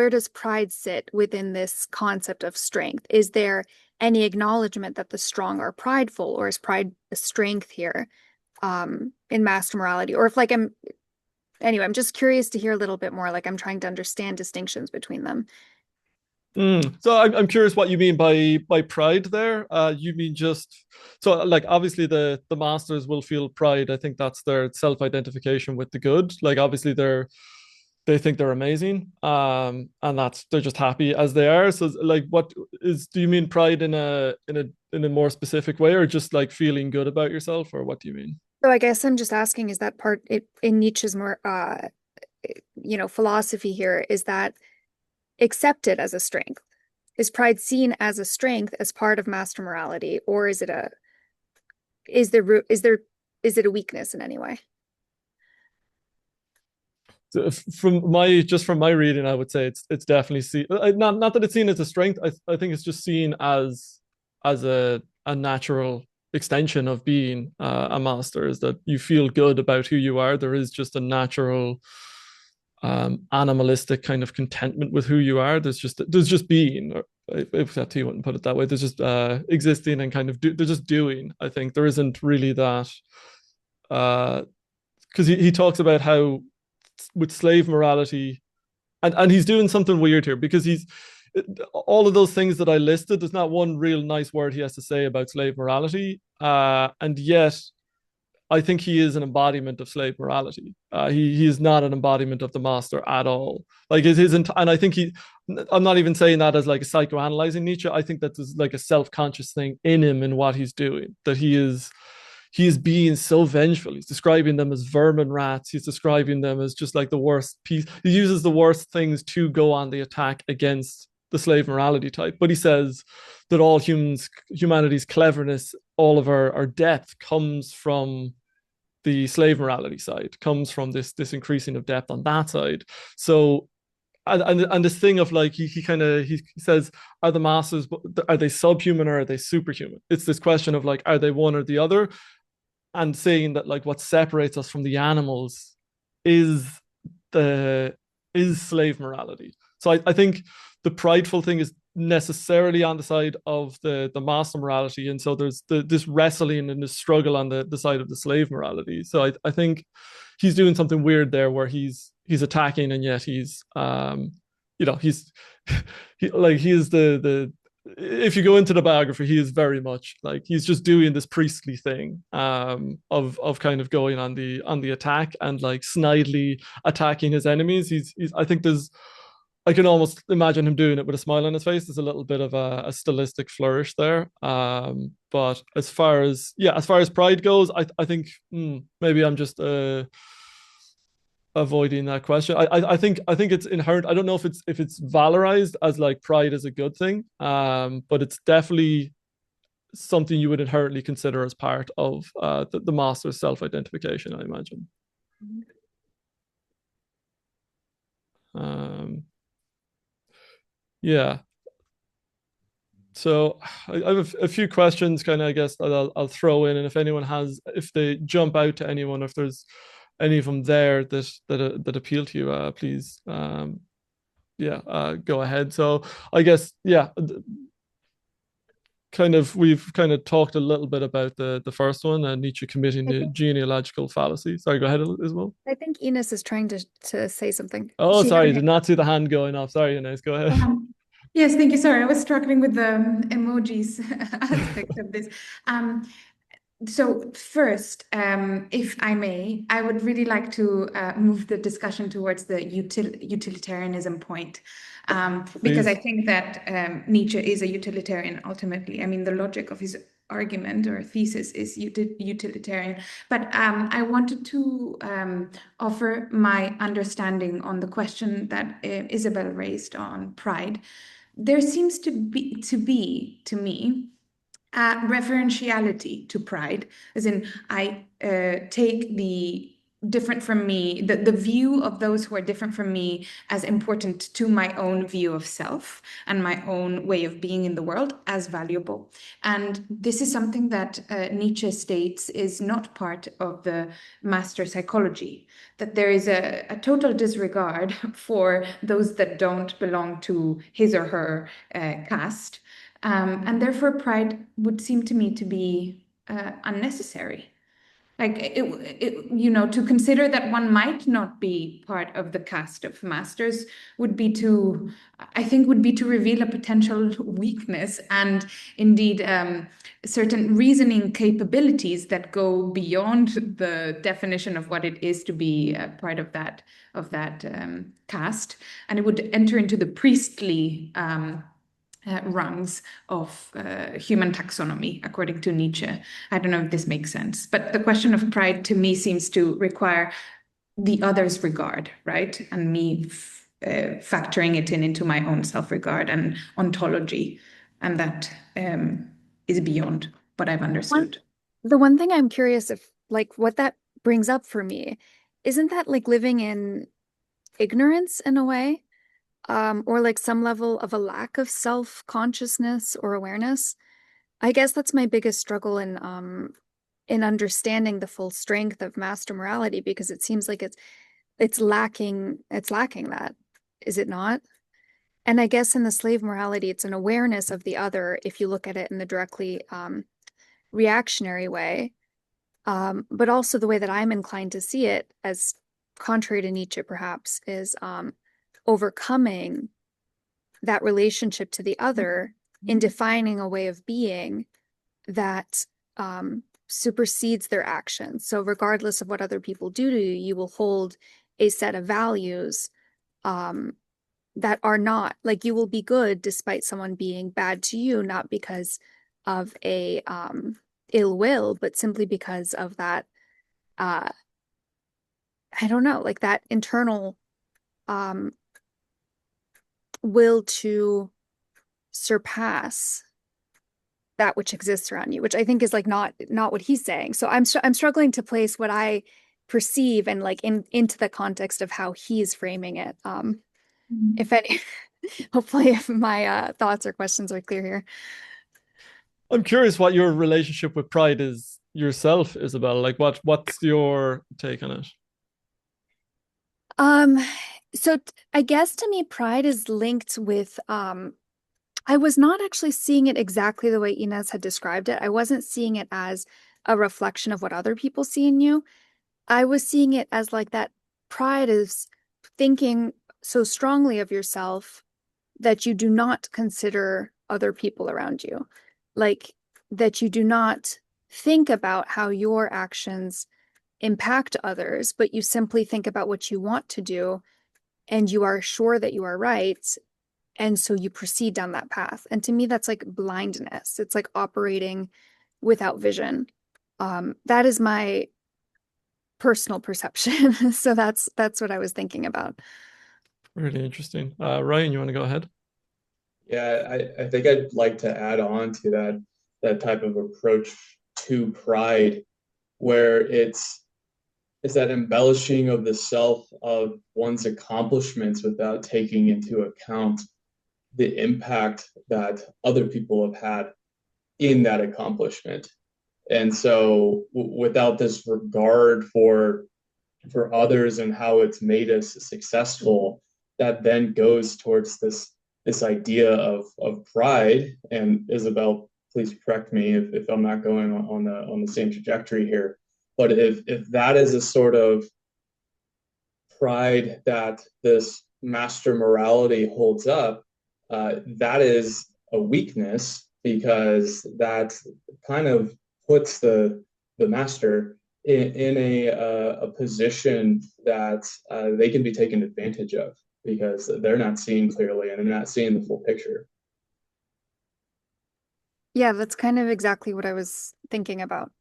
does pride sit within this concept of strength? Is there any acknowledgement that the strong are prideful, or is pride a strength here in master morality? Or if like anyway, I'm just curious to hear a little bit more, like I'm trying to understand distinctions between them. So I'm curious what you mean by pride there. You mean just so like obviously the masters will feel pride. I think that's their self-identification with the good. Like obviously they think they're amazing. And that's they're just happy as they are. So like what is do you mean pride in a more specific way, or just like feeling good about yourself, or what do you mean? So I guess I'm just asking, is that part in Nietzsche's more philosophy here, is that accepted as a strength? Is pride seen as a strength as part of master morality, or is it a weakness in any way? So from my reading, I would say it's definitely seen not that it's seen as a strength. I think it's just seen as a natural extension of being a master, is that you feel good about who you are. There is just a natural animalistic kind of contentment with who you are. There's just being, or if that you wouldn't put it that way. There's just existing and kind of they're just doing. I think there isn't really that because he talks about how with slave morality, and he's doing something weird here, because he's all of those things that I listed, there's not one real nice word he has to say about slave morality, and yet I think he is an embodiment of slave morality. He is not an embodiment of the master at all. Like and I think I'm not even saying that as like a psychoanalyzing Nietzsche. I think that there's like a self-conscious thing in him in what he's doing, that he is being so vengeful. He's describing them as vermin rats. He's describing them as just like the worst piece. He uses the worst things to go on the attack against the slave morality type. But he says that all humanity's cleverness, all of our depth comes from the slave morality side, comes from this increasing of depth on that side. So and this thing of like he says, are the masses, are they subhuman or are they superhuman? It's this question of like, are they one or the other? And saying that like what separates us from the animals is slave morality. So I think the prideful thing is necessarily on the side of the master morality, and so there's this wrestling and this struggle on the side of the slave morality. So I think he's doing something weird there, where he's attacking, and yet he's he's he is the if you go into the biography, he is very much like he's just doing this priestly thing of kind of going on the attack and like snidely attacking his enemies. He's I think I can almost imagine him doing it with a smile on his face. There's a little bit of a stylistic flourish there. But as far as pride goes, I think maybe I'm just avoiding that question. I think it's inherent. I don't know if it's valorized as like pride is a good thing, but it's definitely something you would inherently consider as part of the master's self-identification, I imagine. Yeah. So I have a few questions, kind of, I guess, that I'll throw in, and if they jump out to anyone, if there's any of them there that appeal to you, please, go ahead. So I guess, we've kind of talked a little bit about the first one, Nietzsche committing the genealogical fallacy. Sorry, go ahead, Isabel. I think Ines is trying to say something. Oh, sorry, did not see the hand going off. Sorry, Ines, go ahead. Yes, thank you. Sorry, I was struggling with the emojis aspect of this. So first, if I may, I would really like to move the discussion towards the utilitarianism point, because I think that Nietzsche is a utilitarian ultimately. I mean, the logic of his argument or thesis is utilitarian. But I wanted to offer my understanding on the question that Isabel raised on pride. There seems to be to me referentiality to pride, as in I take the different from me, the view of those who are different from me as important to my own view of self and my own way of being in the world as valuable. And this is something that Nietzsche states is not part of the master psychology, that there is a total disregard for those that don't belong to his or her caste. And therefore, pride would seem to me to be unnecessary. Like to consider that one might not be part of the caste of masters would be to, I think, would be to reveal a potential weakness and indeed certain reasoning capabilities that go beyond the definition of what it is to be part of that caste, and it would enter into the priestly rungs of human taxonomy, according to Nietzsche. I don't know if this makes sense, but the question of pride to me seems to require the other's regard, right? And me factoring it into my own self-regard and ontology, and that is beyond what I've understood. The one thing I'm curious if, like, what that brings up for me, isn't that like living in ignorance in a way? Or like some level of a lack of self-consciousness or awareness. I guess that's my biggest struggle in understanding the full strength of master morality, because it seems like it's lacking that, is it not? And I guess in the slave morality, it's an awareness of the other if you look at it in the directly reactionary way. But also the way that I'm inclined to see it, as contrary to Nietzsche perhaps, is overcoming that relationship to the other in defining a way of being that supersedes their actions. So regardless of what other people do to you, you will hold a set of values that are not, like, you will be good despite someone being bad to you, not because of a ill will, but simply because of that, I don't know, like that internal will to surpass that which exists around you, which I think is like not what he's saying. So I'm struggling to place what I perceive and like into the context of how he's framing it. If any, hopefully, if my thoughts or questions are clear here. I'm curious what your relationship with pride is yourself, Isabel. Like, what's your take on it? So I guess to me, pride is linked with, I was not actually seeing it exactly the way Inez had described it. I wasn't seeing it as a reflection of what other people see in you. I was seeing it as like that pride is thinking so strongly of yourself that you do not consider other people around you. Like that you do not think about how your actions impact others, but you simply think about what you want to do, and you are sure that you are right, and so you proceed down that path. And to me, that's like blindness. It's like operating without vision. That is my personal perception. So that's what I was thinking about. Really interesting. Ryan, you want to go ahead? Yeah, I think I'd like to add on to that type of approach to pride, where it's that embellishing of the self of one's accomplishments without taking into account the impact that other people have had in that accomplishment. And so without this regard for others and how it's made us successful, that then goes towards this idea of pride. And Isabel, please correct me if I'm not going on the same trajectory here. But if that is a sort of pride that this master morality holds up, that is a weakness, because that kind of puts the master in a position that they can be taken advantage of, because they're not seeing clearly and they're not seeing the full picture. Yeah, that's kind of exactly what I was thinking about.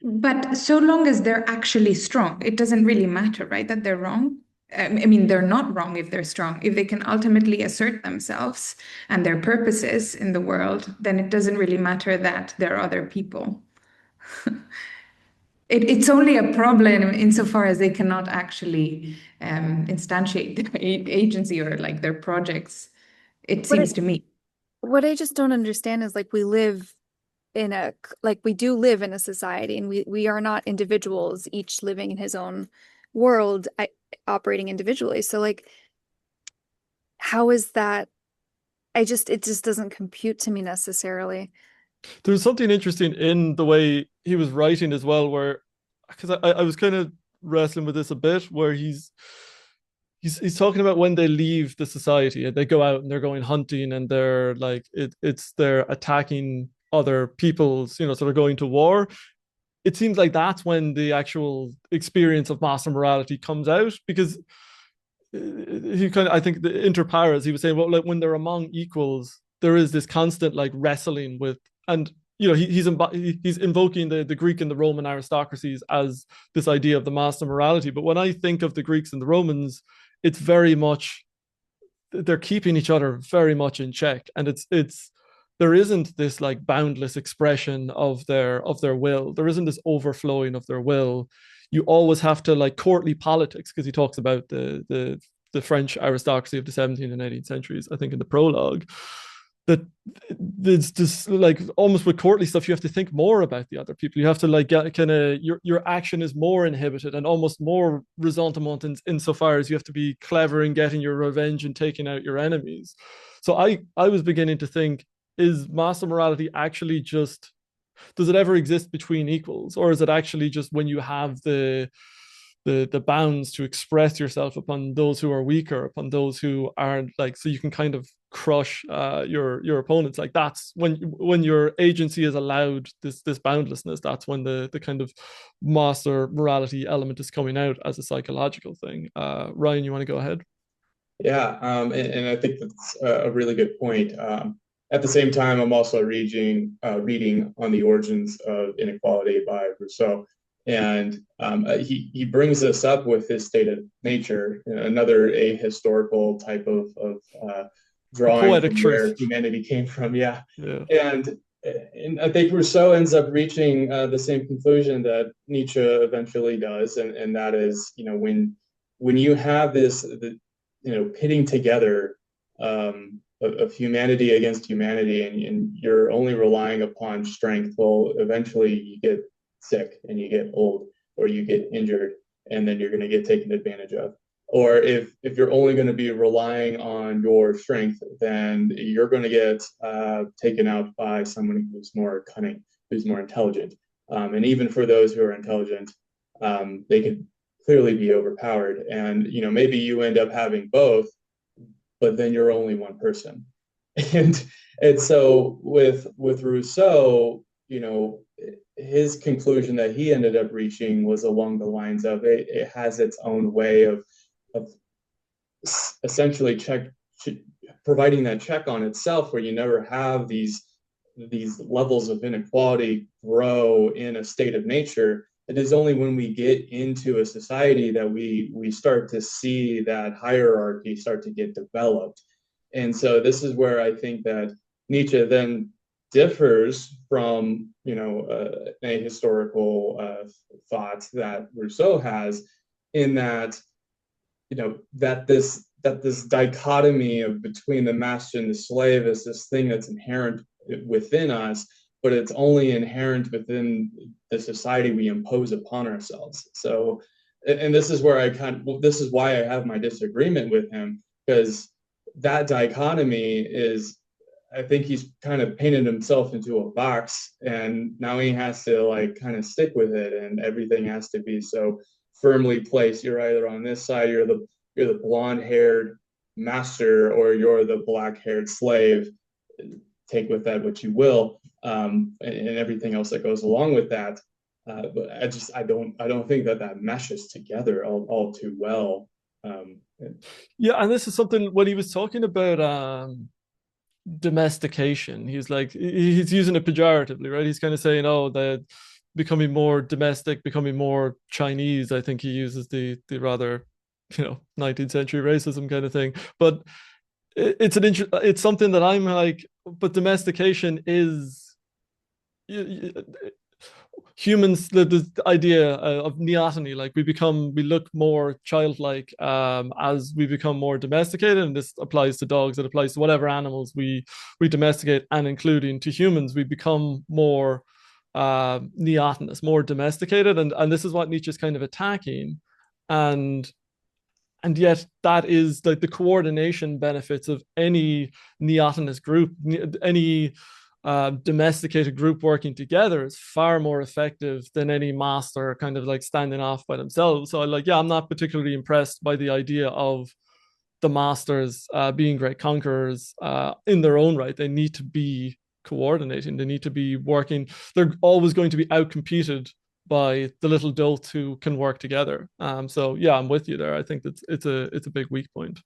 But so long as they're actually strong, it doesn't really matter, right? That they're wrong. I mean, they're not wrong if they're strong. If they can ultimately assert themselves and their purposes in the world, then it doesn't really matter that there are other people. it's only a problem insofar as they cannot actually instantiate their agency or like their projects, it seems to me. What I just don't understand is like we do live in a society, and we are not individuals, each living in his own world, operating individually. So like, how is that? It just doesn't compute to me necessarily. There's something interesting in the way he was writing as well, where because I was kind of wrestling with this a bit, where he's talking about when they leave the society and they go out and they're going hunting and they're like they're attacking other people's, so they're going to war. It seems like that's when the actual experience of master morality comes out, because he kind of, I think, the inter pares, he was saying, well, like when they're among equals, there is this constant like wrestling with, and he's invoking the Greek and the Roman aristocracies as this idea of the master morality. But when I think of the Greeks and the Romans, it's very much, they're keeping each other very much in check, and it's there isn't this like boundless expression of their will. There isn't this overflowing of their will. You always have to like courtly politics, because he talks about the French aristocracy of the 17th and 18th centuries, I think, in the prologue, that it's just like almost with courtly stuff, you have to think more about the other people. You have to like get kind of your action is more inhibited and almost more ressentiment insofar as you have to be clever in getting your revenge and taking out your enemies. So I was beginning to think, is master morality actually just, does it ever exist between equals, or is it actually just when you have the bounds to express yourself upon those who are weaker, upon those who aren't, like, so you can kind of crush your opponents? Like that's when your agency is allowed this boundlessness, that's when the kind of master morality element is coming out as a psychological thing. Ryan, you want to go ahead? Yeah, and I think that's a really good point. At the same time, I'm also reading on the origins of inequality by Rousseau, and he brings this up with his state of nature, another ahistorical type of drawing from where humanity came from. Yeah. And I think Rousseau ends up reaching the same conclusion that Nietzsche eventually does, and that is, when you have this, pitting together of humanity against humanity, and you're only relying upon strength, well, eventually you get sick and you get old, or you get injured, and then you're going to get taken advantage of. Or if you're only going to be relying on your strength, then you're going to get taken out by someone who's more cunning, who's more intelligent. And even for those who are intelligent, they could clearly be overpowered. And maybe you end up having both, but then you're only one person. And so with Rousseau, his conclusion that he ended up reaching was along the lines of it has its own way of essentially providing that check on itself, where you never have these levels of inequality grow in a state of nature. It is only when we get into a society that we start to see that hierarchy start to get developed. And so this is where I think that Nietzsche then differs from a historical thought that Rousseau has, in that that this dichotomy of between the master and the slave is this thing that's inherent within us, but it's only inherent within the society we impose upon ourselves. So, and this is where this is why I have my disagreement with him, because that dichotomy is, I think he's kind of painted himself into a box, and now he has to like kind of stick with it, and everything has to be so firmly placed. You're either on this side, you're the blonde-haired master, or you're the black-haired slave. Take with that what you will, and everything else that goes along with that. But I don't think that meshes together all too well. Yeah, and this is something when he was talking about domestication, he's using it pejoratively, right? He's kind of saying, oh, they're becoming more domestic, becoming more Chinese. I think he uses the rather 19th century racism kind of thing. But it's something that I'm like, but domestication is, humans, the idea of neoteny, like we look more childlike as we become more domesticated, and this applies to dogs, it applies to whatever animals we domesticate, and including to humans, we become more neotenous, more domesticated, and this is what Nietzsche's kind of attacking, and yet that is like the coordination benefits of any neotenous group, any domesticated group working together is far more effective than any master kind of like standing off by themselves. So like, yeah, I'm not particularly impressed by the idea of the masters being great conquerors in their own right. They need to be coordinating. They need to be working. They're always going to be outcompeted by the little dolts who can work together. So yeah, I'm with you there. I think that it's a big weak point.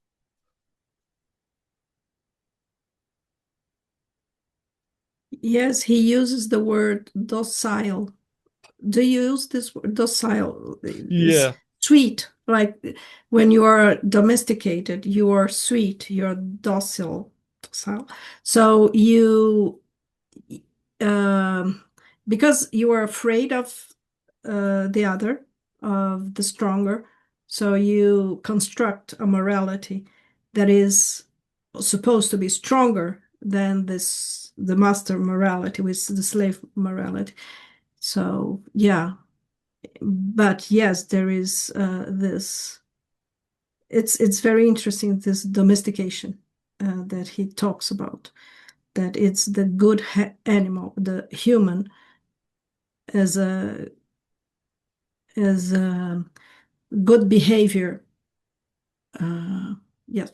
Yes, he uses the word docile. Do you use this word docile? Yeah. Sweet, like when you are domesticated, you are sweet, you're docile. So you, because you are afraid of the other, of the stronger, so you construct a morality that is supposed to be stronger than the master morality, with the slave morality. So yeah, but yes, there is this. It's very interesting, this domestication that he talks about. That it's the good animal, the human, as a good behavior. Yes.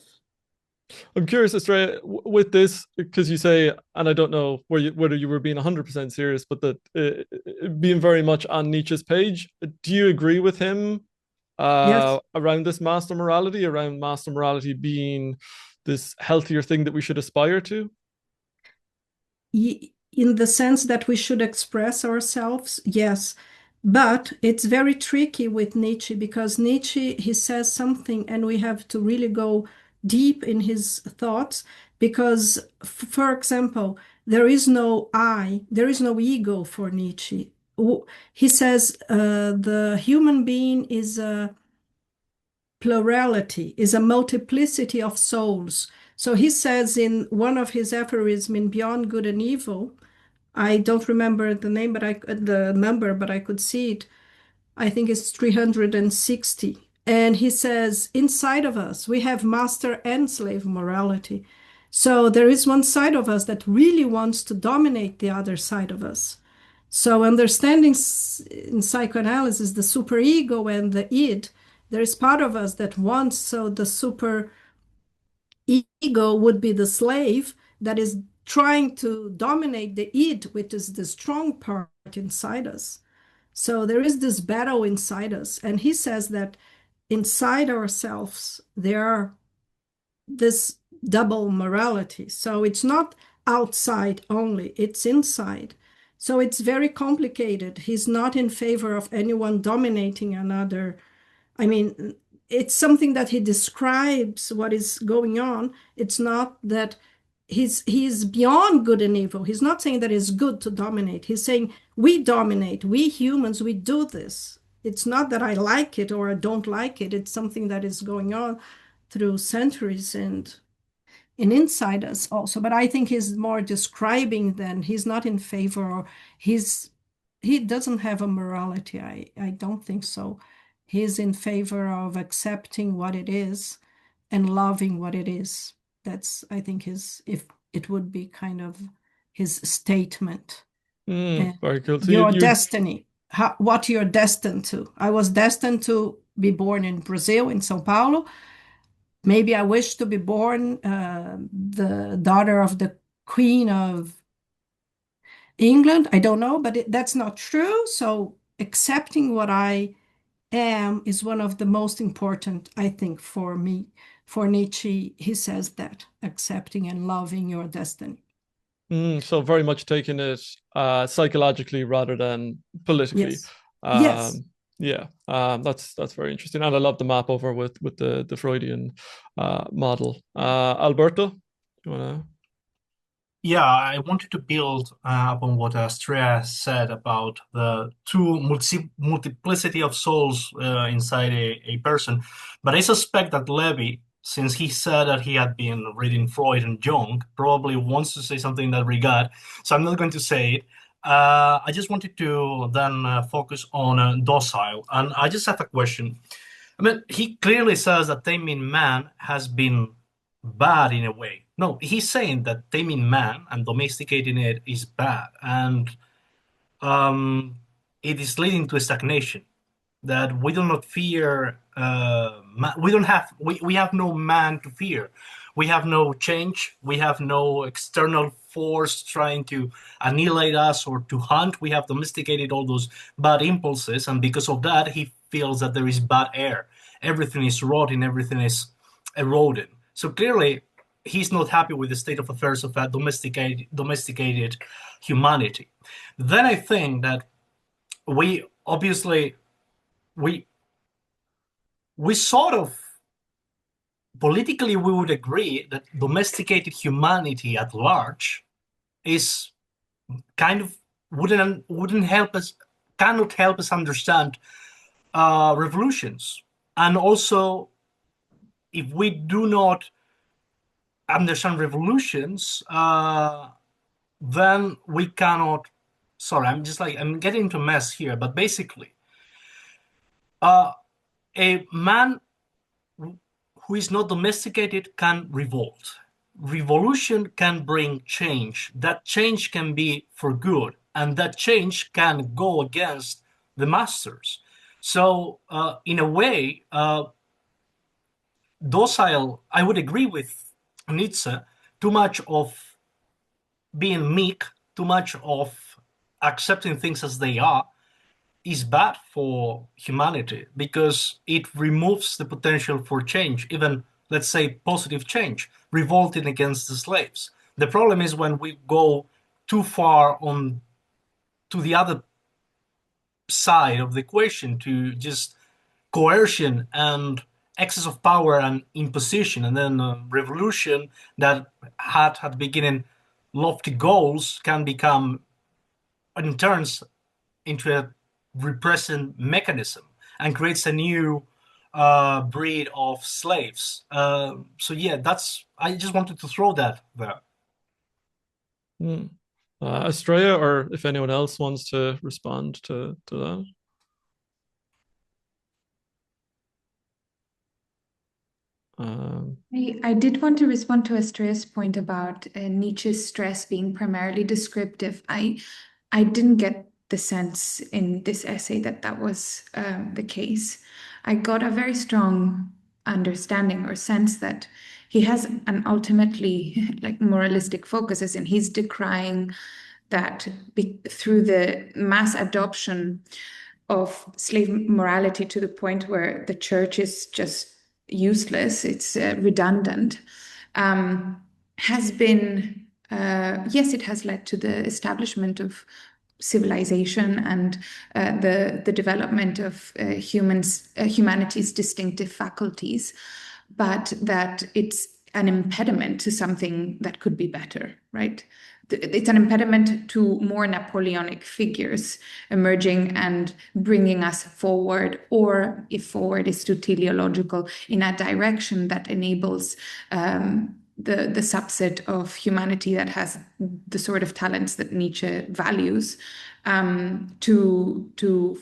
I'm curious, Estrella, with this, because you say, and I don't know whether you were being 100% serious, but that being very much on Nietzsche's page, do you agree with him Yes. around this master morality, around master morality being this healthier thing that we should aspire to? In the sense that we should express ourselves, yes. But it's very tricky with Nietzsche, because Nietzsche, he says something and we have to really go deep in his thoughts, because, for example, there is no I, there is no ego for Nietzsche. He says the human being is a plurality, is a multiplicity of souls. So he says in one of his aphorisms in Beyond Good and Evil, I don't remember the name, but the number, but I could see it. I think it's 360. And he says, inside of us, we have master and slave morality. So there is one side of us that really wants to dominate the other side of us. So understanding in psychoanalysis the superego and the id, there is part of us that wants, so the super ego would be the slave that is trying to dominate the id, which is the strong part inside us. So there is this battle inside us. And he says that inside ourselves, there are this double morality. So it's not outside only, it's inside. So it's very complicated. He's not in favor of anyone dominating another. I mean, it's something that he describes what is going on. It's not that he's beyond good and evil. He's not saying that it's good to dominate. He's saying we dominate, we humans, we do this. It's not that I like it or I don't like it. It's something that is going on through centuries and inside us also. But I think he's more describing than he's not in favor, or he doesn't have a morality. I don't think so. He's in favor of accepting what it is and loving what it is. That's, I think, if it would be kind of his statement. Very cool. So your destiny, what you're destined to. I was destined to be born in Brazil, in São Paulo. Maybe I wish to be born the daughter of the Queen of England. I don't know, but that's not true. So accepting what I am is one of the most important, I think, for me. For Nietzsche, he says that, accepting and loving your destiny. So very much taking it psychologically rather than politically. Yes. Yeah, that's very interesting, and I love the map over with the Freudian model. Alberto, you wanna? Yeah, I wanted to build upon what Astrea said about the multiplicity of souls inside a person. But I suspect that Levi, since he said that he had been reading Freud and Jung, probably wants to say something in that regard. So I'm not going to say it. I just wanted to then focus on docile. And I just have a question. I mean, he clearly says that taming man has been bad in a way. No, he's saying that taming man and domesticating it is bad, and it is leading to stagnation. That we do not fear. We have no man to fear. We have no change. We have no external force trying to annihilate us or to hunt. We have domesticated all those bad impulses, and because of that, he feels that there is bad air. Everything is rotting. Everything is eroding. So clearly, he's not happy with the state of affairs of that domesticated humanity. Then I think that we obviously we sort of politically we would agree that domesticated humanity at large is kind of wouldn't help us, cannot help us understand revolutions. And also, if we do not understand revolutions, then we cannot. Sorry, I'm getting into a mess here, but basically, a man who is not domesticated can revolt. Revolution can bring change. That change can be for good, and that change can go against the masters. So, in a way, docile, I would agree with Nietzsche, too much of being meek, too much of accepting things as they are, is bad for humanity because it removes the potential for change, even, let's say, positive change, revolting against the slaves. The problem is when we go too far on to the other side of the equation, to just coercion and excess of power and imposition, and then revolution that had at the beginning lofty goals can become, in turns, into a repressing mechanism and creates a new breed of slaves. So yeah, that's. I just wanted to throw that there. Estrella, or if anyone else wants to respond to that. I did want to respond to Estrella's point about Nietzsche's stress being primarily descriptive. I didn't get the sense in this essay that that was the case. I got a very strong understanding or sense that he has an ultimately like moralistic focus, as in he's decrying that through the mass adoption of slave morality to the point where the church is just useless, it's redundant, has been, yes, it has led to the establishment of civilization and the development of humanity's distinctive faculties, but that it's an impediment to something that could be better, right? It's an impediment to more Napoleonic figures emerging and bringing us forward, or if forward is too teleological, in a direction that enables the subset of humanity that has the sort of talents that Nietzsche values to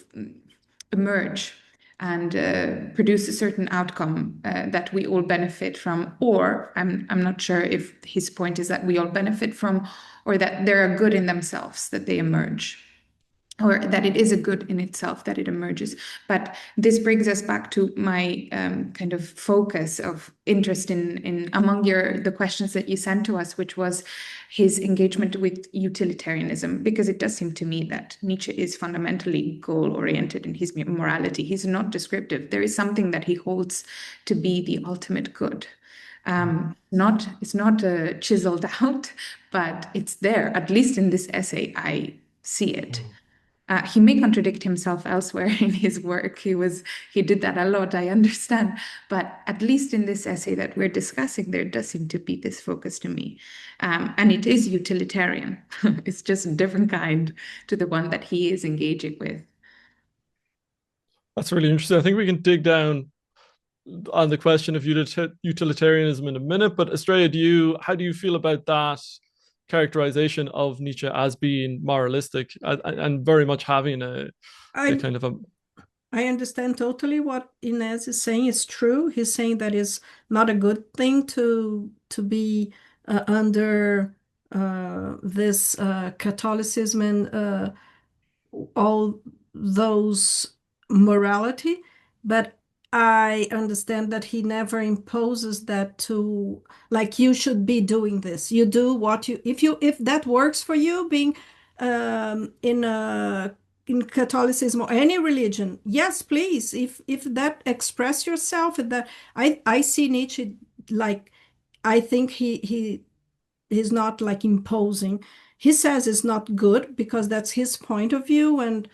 emerge and produce a certain outcome that we all benefit from. Or I'm not sure if his point is that we all benefit from, or that they're a good in themselves, that they emerge, or that it is a good in itself that it emerges. But this brings us back to my kind of focus of interest in among the questions that you sent to us, which was his engagement with utilitarianism, because it does seem to me that Nietzsche is fundamentally goal-oriented in his morality. He's not descriptive. There is something that he holds to be the ultimate good. It's not chiseled out, but it's there. At least in this essay, I see it. He may contradict himself elsewhere in his work. He did that a lot, I understand. But at least in this essay that we're discussing, there does seem to be this focus to me. And it is utilitarian. It's just a different kind to the one that he is engaging with. That's really interesting. I think we can dig down on the question of utilitarianism in a minute. But Estrella, how do you feel about that characterization of Nietzsche as being moralistic and very much having a kind of a... I understand totally what Inez is saying. It's true. He's saying that it's not a good thing to be under this Catholicism and all those morality, but I understand that he never imposes that to, like, you should be doing this. You do what if that works for you, being in Catholicism or any religion, yes, please. If that express yourself, that I see Nietzsche like, I think he's not like imposing. He says it's not good because that's his point of view, and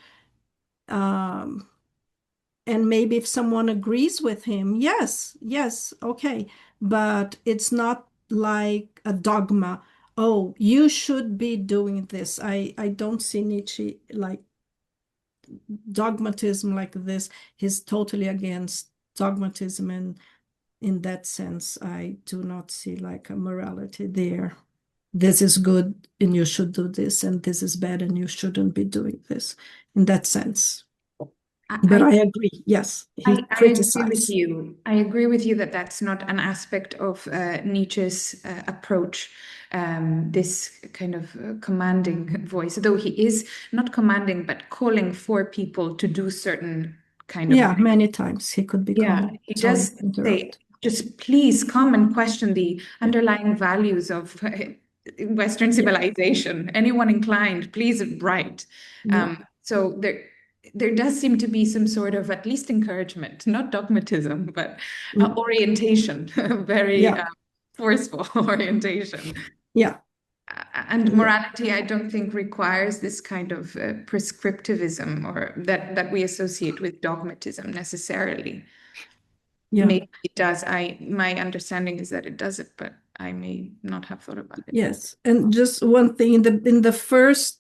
maybe if someone agrees with him, yes, okay, but it's not like a dogma. Oh, you should be doing this. I don't see Nietzsche like dogmatism like this. He's totally against dogmatism, and in that sense, I do not see like a morality there. This is good and you should do this, and this is bad and you shouldn't be doing this, in that sense. But I agree, yes, he criticized. I agree with you. I agree with you that that's not an aspect of Nietzsche's approach, this kind of commanding voice, though he is not commanding, but calling for people to do certain kind of... Yeah, many times he could be calling. He does say, just please come and question the underlying values of Western civilization. Anyone inclined, please write. So there does seem to be some sort of at least encouragement, not dogmatism, but orientation, very forceful orientation. Yeah. And morality, I don't think requires this kind of prescriptivism or that we associate with dogmatism necessarily. Yeah. Maybe it does. My understanding is that it doesn't, but I may not have thought about it. Yes, and just one thing, in the first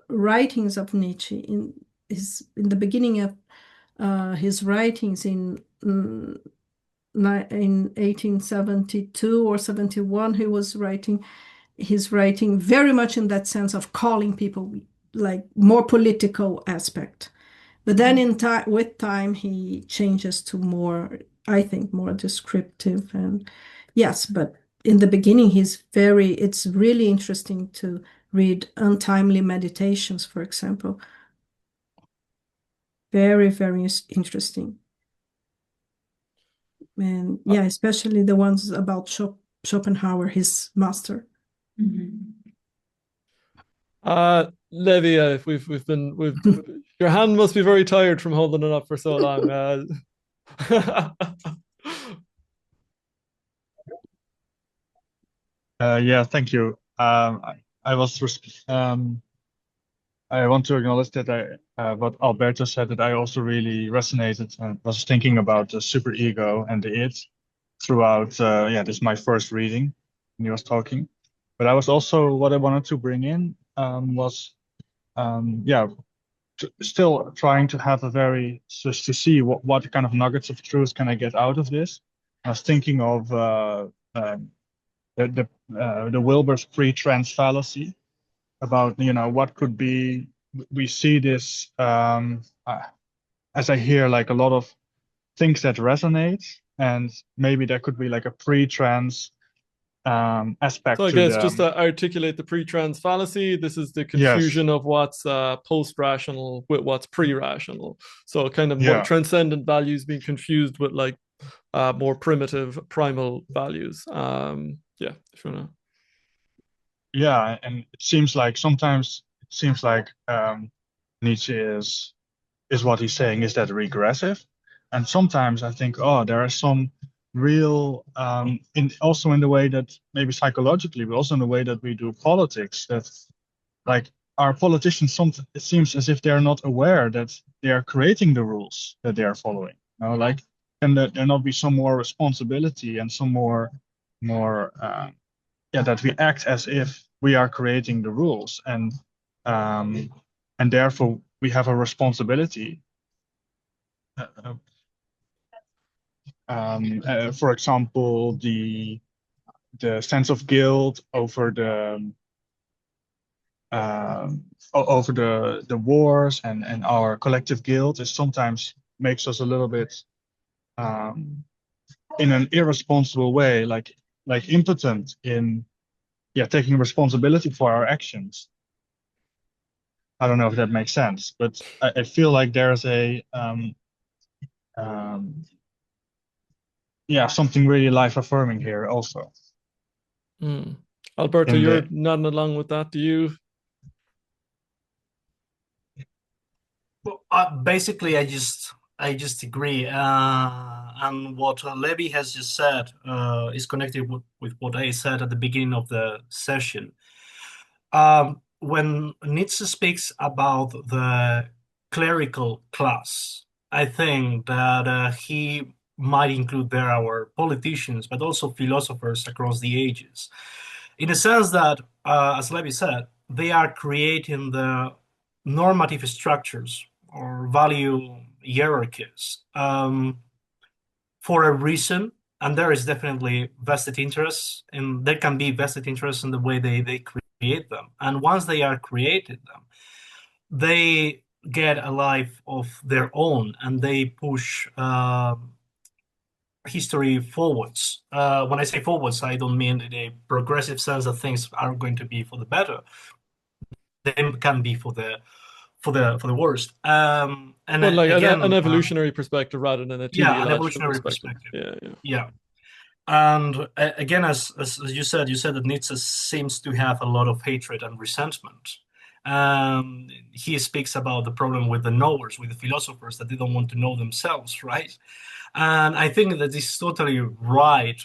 writings of Nietzsche, in the beginning of his writings in 1872 or 71, he was writing very much in that sense of calling people, like more political aspect. But then with time, he changes to more, I think, more descriptive. And yes, but in the beginning, it's really interesting to read Untimely Meditations, for example. Very, very interesting. And yeah, especially the ones about Schopenhauer, his master. Levi, your hand must be very tired from holding it up for so long. Yeah, thank you. I want to acknowledge that what Alberto said, that I also really resonated and was thinking about the superego and the id throughout. This is my first reading when he was talking. But I was also, what I wanted to bring in was, still trying to have to see what kind of nuggets of truth can I get out of this. I was thinking of the Wilber's pre-trans fallacy, about what could be. We see this as I hear like a lot of things that resonate, and maybe there could be like a pre-trans aspect. So I guess just to articulate the pre-trans fallacy, this is the confusion of what's post-rational with what's pre-rational. So kind of more transcendent values being confused with like more primitive primal values. If you wanna. Yeah, and it seems like sometimes Nietzsche is what he's saying is that regressive, and sometimes I think, there are some real also in the way that maybe psychologically, but also in the way that we do politics, that like our politicians, it seems as if they're not aware that they are creating the rules that they are following. You know, like, can there not be some more responsibility and some more that we act as if we are creating the rules, and therefore we have a responsibility. For example, the sense of guilt over the wars and our collective guilt is sometimes makes us a little bit in an irresponsible way, like impotent in taking responsibility for our actions. I don't know if that makes sense, but I feel like there's a something really life affirming here also. Alberto, you're nodding along with that. Do you? Well, basically, I just agree. And what Levi has just said is connected with what I said at the beginning of the session. When Nietzsche speaks about the clerical class, I think that he might include there our politicians, but also philosophers across the ages, in the sense that, as Levi said, they are creating the normative structures or value hierarchies for a reason, and there is definitely vested interests, and there can be vested interests in the way they create them. And once they are created them, they get a life of their own, and they push history forwards. When I say forwards, I don't mean in a progressive sense that things are going to be for the better. They can be for the worst. And well, like again, an evolutionary perspective rather than a teleological an evolutionary perspective. Yeah. And again, as you said that Nietzsche seems to have a lot of hatred and resentment. He speaks about the problem with the knowers, with the philosophers, that they don't want to know themselves, right? And I think that it's totally right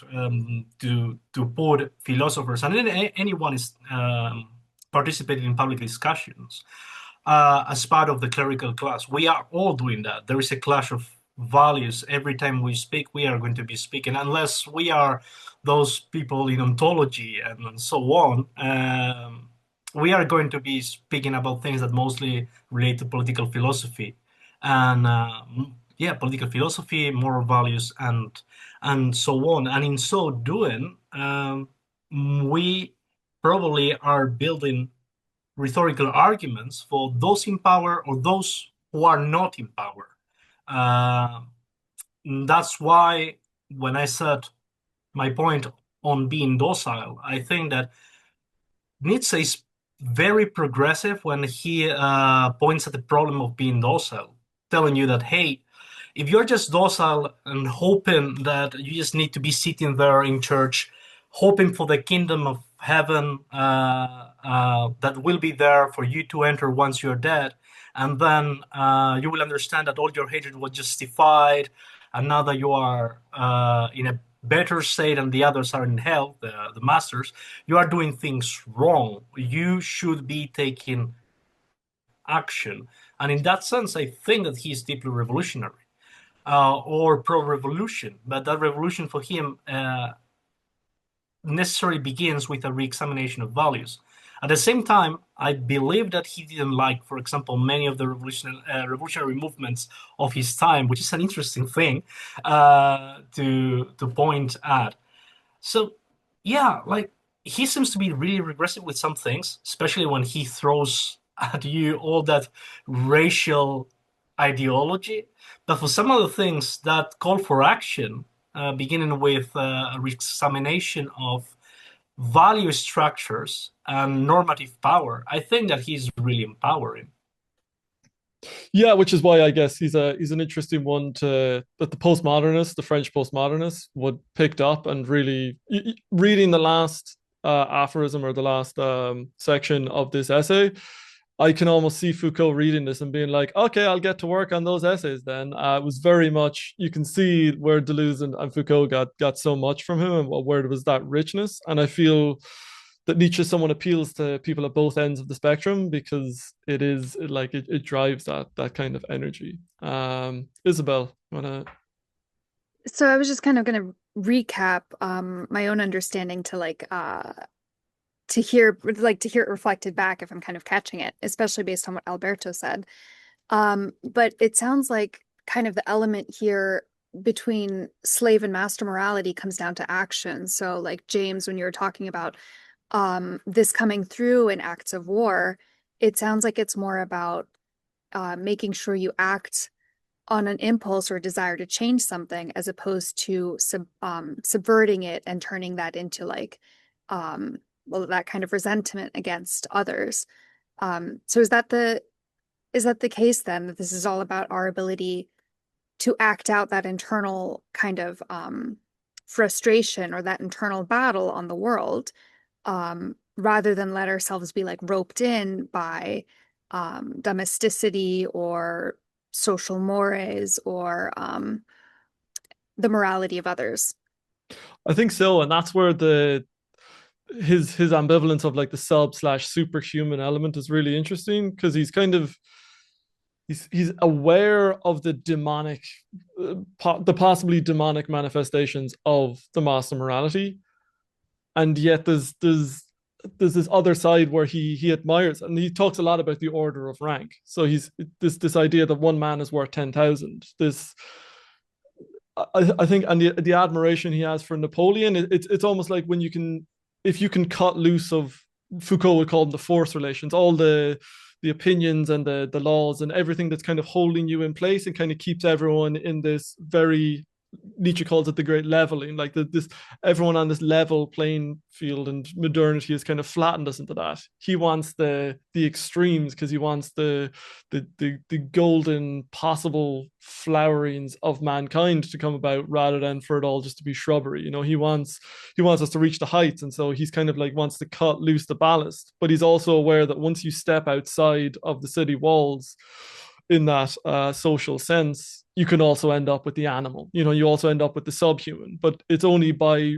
to put philosophers and anyone is participating in public discussions as part of the clerical class. We are all doing that. There is a clash of values. Every time we speak, we are going to be speaking, unless we are those people in ontology and so on. We are going to be speaking about things that mostly relate to political philosophy and political philosophy, moral values, and so on. And in so doing, we probably are building rhetorical arguments for those in power or those who are not in power. That's why when I said my point on being docile, I think that Nietzsche is very progressive when he points at the problem of being docile, telling you that, hey, if you're just docile and hoping that you just need to be sitting there in church, hoping for the kingdom of heaven that will be there for you to enter once you're dead, and then you will understand that all your hatred was justified, and now that you are in a better state and the others are in hell, the masters, you are doing things wrong. You should be taking action. And in that sense, I think that he is deeply revolutionary or pro-revolution. But that revolution for him necessarily begins with a re-examination of values. At the same time, I believe that he didn't like, for example, many of the revolutionary movements of his time, which is an interesting thing to point at. So, yeah, like he seems to be really regressive with some things, especially when he throws at you all that racial ideology. But for some other things that call for action, beginning with a re-examination of value structures and normative power, I think that he's really empowering. Yeah, which is why I guess he's an interesting one that the postmodernists, the French postmodernists, would picked up and really reading the last aphorism or the last section of this essay. I can almost see Foucault reading this and being like, okay, I'll get to work on those essays then. It was very much, you can see where Deleuze and Foucault got so much from him and where there was that richness. And I feel that Nietzsche someone appeals to people at both ends of the spectrum, because it drives that kind of energy. Isabel, wanna? So I was just kind of going to recap my own understanding to hear it reflected back if I'm kind of catching it, especially based on what Alberto said. But it sounds like kind of the element here between slave and master morality comes down to action. So like James, when you were talking about this coming through in acts of war, it sounds like it's more about making sure you act on an impulse or desire to change something, as opposed to subverting it and turning that into that kind of resentment against others. So is that the case then, that this is all about our ability to act out that internal kind of frustration or that internal battle on the world, rather than let ourselves be like roped in by domesticity or social mores or the morality of others? I think so, and that's where his ambivalence of like the sub/superhuman element is really interesting, because he's aware of the demonic, the possibly demonic manifestations of the master morality, and yet there's this other side where he admires, and he talks a lot about the order of rank. So he's this idea that one man is worth 10,000. I think, and the admiration he has for Napoleon, it's almost like if you can cut loose of, Foucault would call them the force relations, all the opinions and the laws and everything that's kind of holding you in place and kind of keeps everyone in this very, Nietzsche calls it the great leveling, like this everyone on this level playing field, and modernity has kind of flattened us into that. He wants the extremes, because he wants the golden possible flowerings of mankind to come about, rather than for it all just to be shrubbery. He wants us to reach the heights, and so he's kind of like wants to cut loose the ballast. But he's also aware that once you step outside of the city walls, in that social sense, you can also end up with the animal. You also end up with the subhuman. But it's only by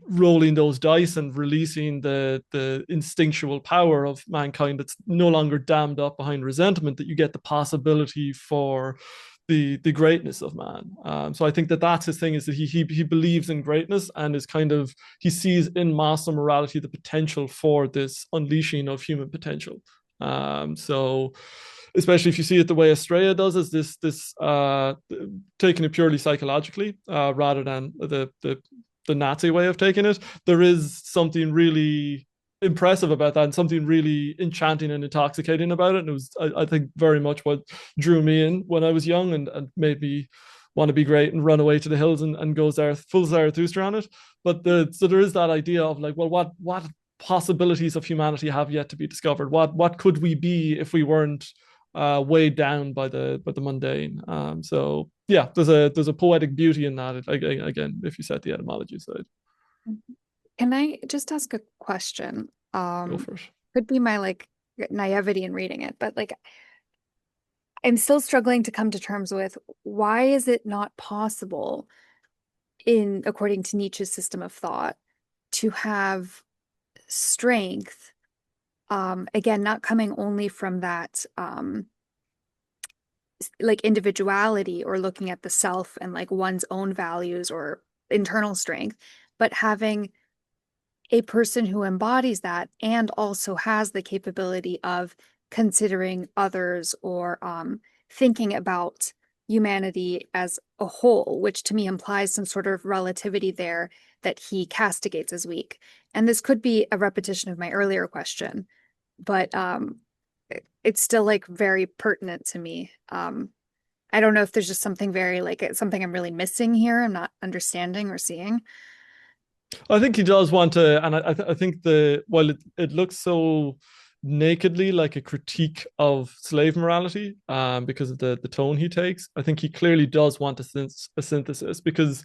rolling those dice and releasing the instinctual power of mankind that's no longer dammed up behind resentment that you get the possibility for the greatness of man. So I think that's his thing, is that he believes in greatness, and is kind of, he sees in master morality the potential for this unleashing of human potential. So especially if you see it the way Estrella does, is this taking it purely psychologically, rather than the Nazi way of taking it. There is something really impressive about that, and something really enchanting and intoxicating about it. And it was, I think, very much what drew me in when I was young, and made me want to be great and run away to the hills and go full Zarathustra on it. But so there is that idea of like, well, what possibilities of humanity have yet to be discovered? What could we be if we weren't weighed down by the mundane? So yeah, there's a poetic beauty in that, again, if you set the etymology aside. Can I just ask a question? Go for it. Could be my like naivety in reading it, but like I'm still struggling to come to terms with, why is it not possible, according to Nietzsche's system of thought, to have strength, again, not coming only from that like individuality or looking at the self and like one's own values or internal strength, but having a person who embodies that and also has the capability of considering others or thinking about humanity as a whole, which to me implies some sort of relativity there that he castigates as weak. And this could be a repetition of my earlier question, but it's still like very pertinent to me. I don't know if there's just something very like something I'm really missing here, I'm not understanding or seeing. I think he does want to, and I think while it looks so nakedly like a critique of slave morality, because of the tone he takes, I think he clearly does want a synthesis, because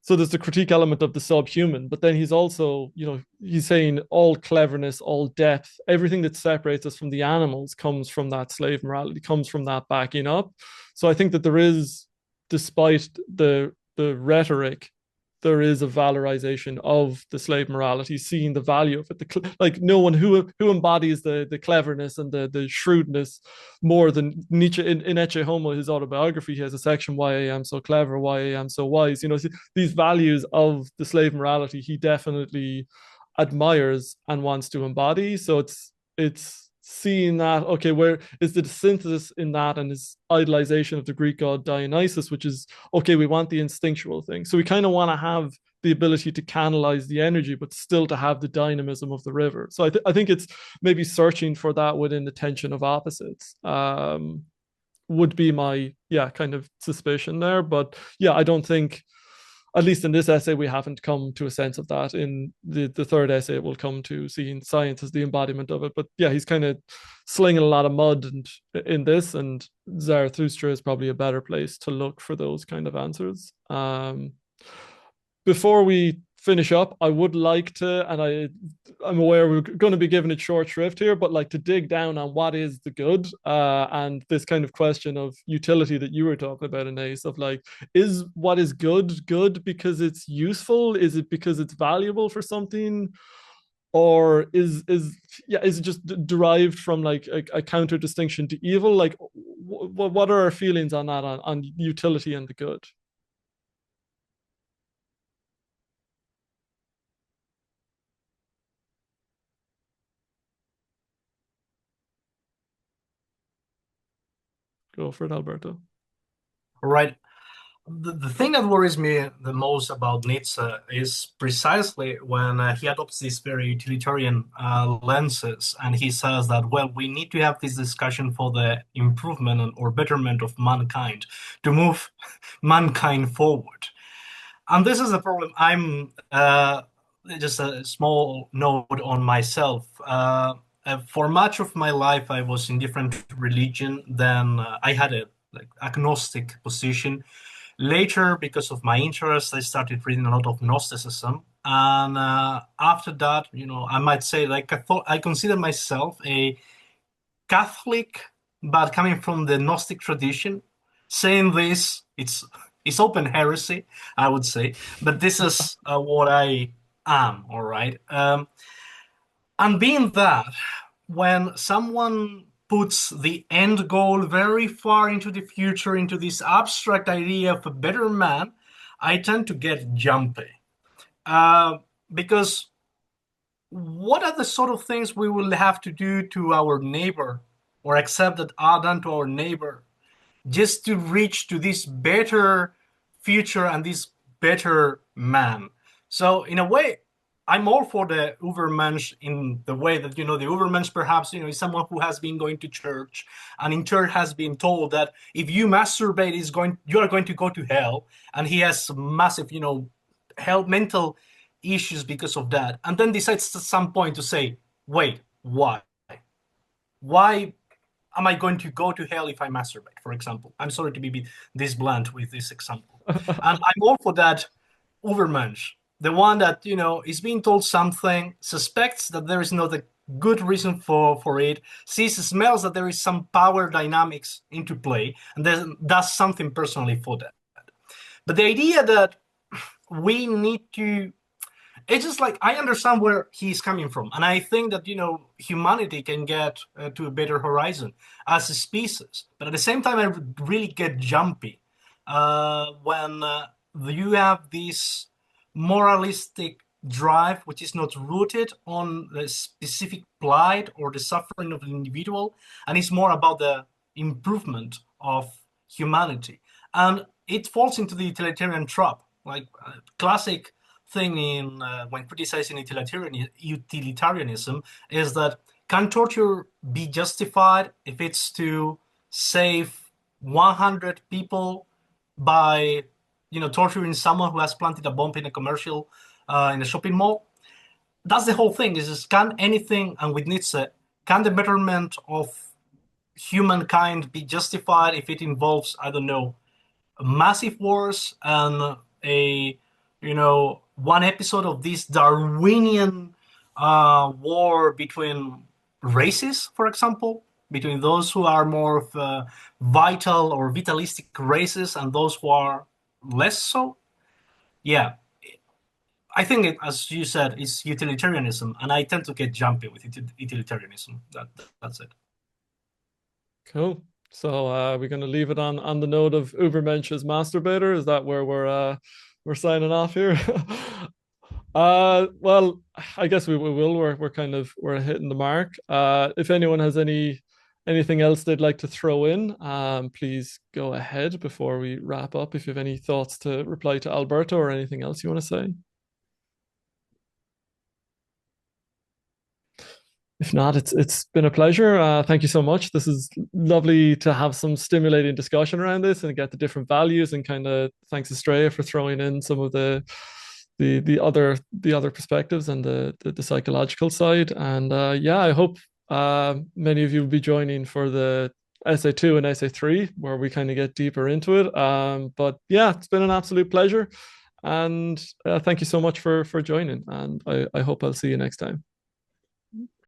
so there's the critique element of the subhuman, but then he's also, he's saying all cleverness, all depth, everything that separates us from the animals comes from that slave morality, comes from that backing up. So I think that there is, despite the rhetoric, there is a valorization of the slave morality, seeing the value of it. Like no one who embodies the cleverness and the shrewdness more than Nietzsche. In Ecce Homo, his autobiography, he has a section, "Why I am so clever, why I am so wise." You know, these values of the slave morality, he definitely admires and wants to embody. So it's seeing that, okay, where is the synthesis in that and his idolization of the Greek god Dionysus, which is, okay, we want the instinctual thing. So we kind of want to have the ability to canalize the energy, but still to have the dynamism of the river. So I think it's maybe searching for that within the tension of opposites. Would be my kind of suspicion there. But I don't think, at least in this essay, we haven't come to a sense of that. In the third essay, it will come to seeing science as the embodiment of it. But he's kind of slinging a lot of mud in this, and Zarathustra is probably a better place to look for those kind of answers. Before we finish up, I would like to, and I'm aware we're going to be giving it short shrift here, but like to dig down on what is the good, and this kind of question of utility that you were talking about, Anais, of like, is what is good because it's useful? Is it because it's valuable for something? Or is it just derived from like a counter distinction to evil? Like, what are our feelings on that, on utility and the good? Go for it, Alberto. Right. The thing that worries me the most about Nietzsche is precisely when he adopts these very utilitarian lenses, and he says that, well, we need to have this discussion for the improvement or betterment of mankind, to move mankind forward. And this is the problem. I'm just a small note on myself. For much of my life, I was in different religion. Then I had a agnostic position. Later, because of my interest, I started reading a lot of Gnosticism. And after that, I might say, I consider myself a Catholic, but coming from the Gnostic tradition. Saying this, it's open heresy, I would say, but this is what I am, all right? And being that, when someone puts the end goal very far into the future, into this abstract idea of a better man, I tend to get jumpy. Because what are the sort of things we will have to do to our neighbor or accept that are done to our neighbor just to reach to this better future and this better man? So in a way, I'm all for the Ubermensch in the way that, the Ubermensch perhaps, is someone who has been going to church and in church has been told that if you masturbate, you are going to go to hell. And he has massive, mental issues because of that. And then decides at some point to say, wait, why? Why am I going to go to hell if I masturbate, for example? I'm sorry to be this blunt with this example. And I'm all for that Ubermensch. The one that, is being told something, suspects that there is not a good reason for it, smells that there is some power dynamics into play, and then does something personally for that. But the idea that we need to, it's just like, I understand where he's coming from. And I think that, humanity can get to a better horizon as a species. But at the same time, I really get jumpy when you have this moralistic drive, which is not rooted on the specific plight or the suffering of the individual, and it's more about the improvement of humanity. And it falls into the utilitarian trap, like classic thing in when criticizing utilitarianism is that, can torture be justified if it's to save 100 people by torturing someone who has planted a bomb in a commercial, in a shopping mall? That's the whole thing. Is just, can anything, and with Nietzsche, can the betterment of humankind be justified if it involves, I don't know, massive wars and one episode of this Darwinian war between races, for example, between those who are more of vital or vitalistic races and those who are less so? Yeah, I think, as you said, it's utilitarianism, and I tend to get jumpy with utilitarianism. That's it. Cool. So we're going to leave it on the note of Ubermensch's masturbator. Is that where we're signing off here? Well, I guess we will. We're hitting the mark. If anyone has anything else they'd like to throw in, please go ahead before we wrap up. If you have any thoughts to reply to Alberto or anything else you want to say. If not, it's been a pleasure. Thank you so much. This is lovely to have some stimulating discussion around this and get the different values, and kind of thanks Estrella for throwing in some of the other perspectives and the psychological side. And yeah, I hope many of you will be joining for the essay 2 and essay 3, where we kind of get deeper into it. But yeah, it's been an absolute pleasure, and thank you so much for joining. And I hope I'll see you next time.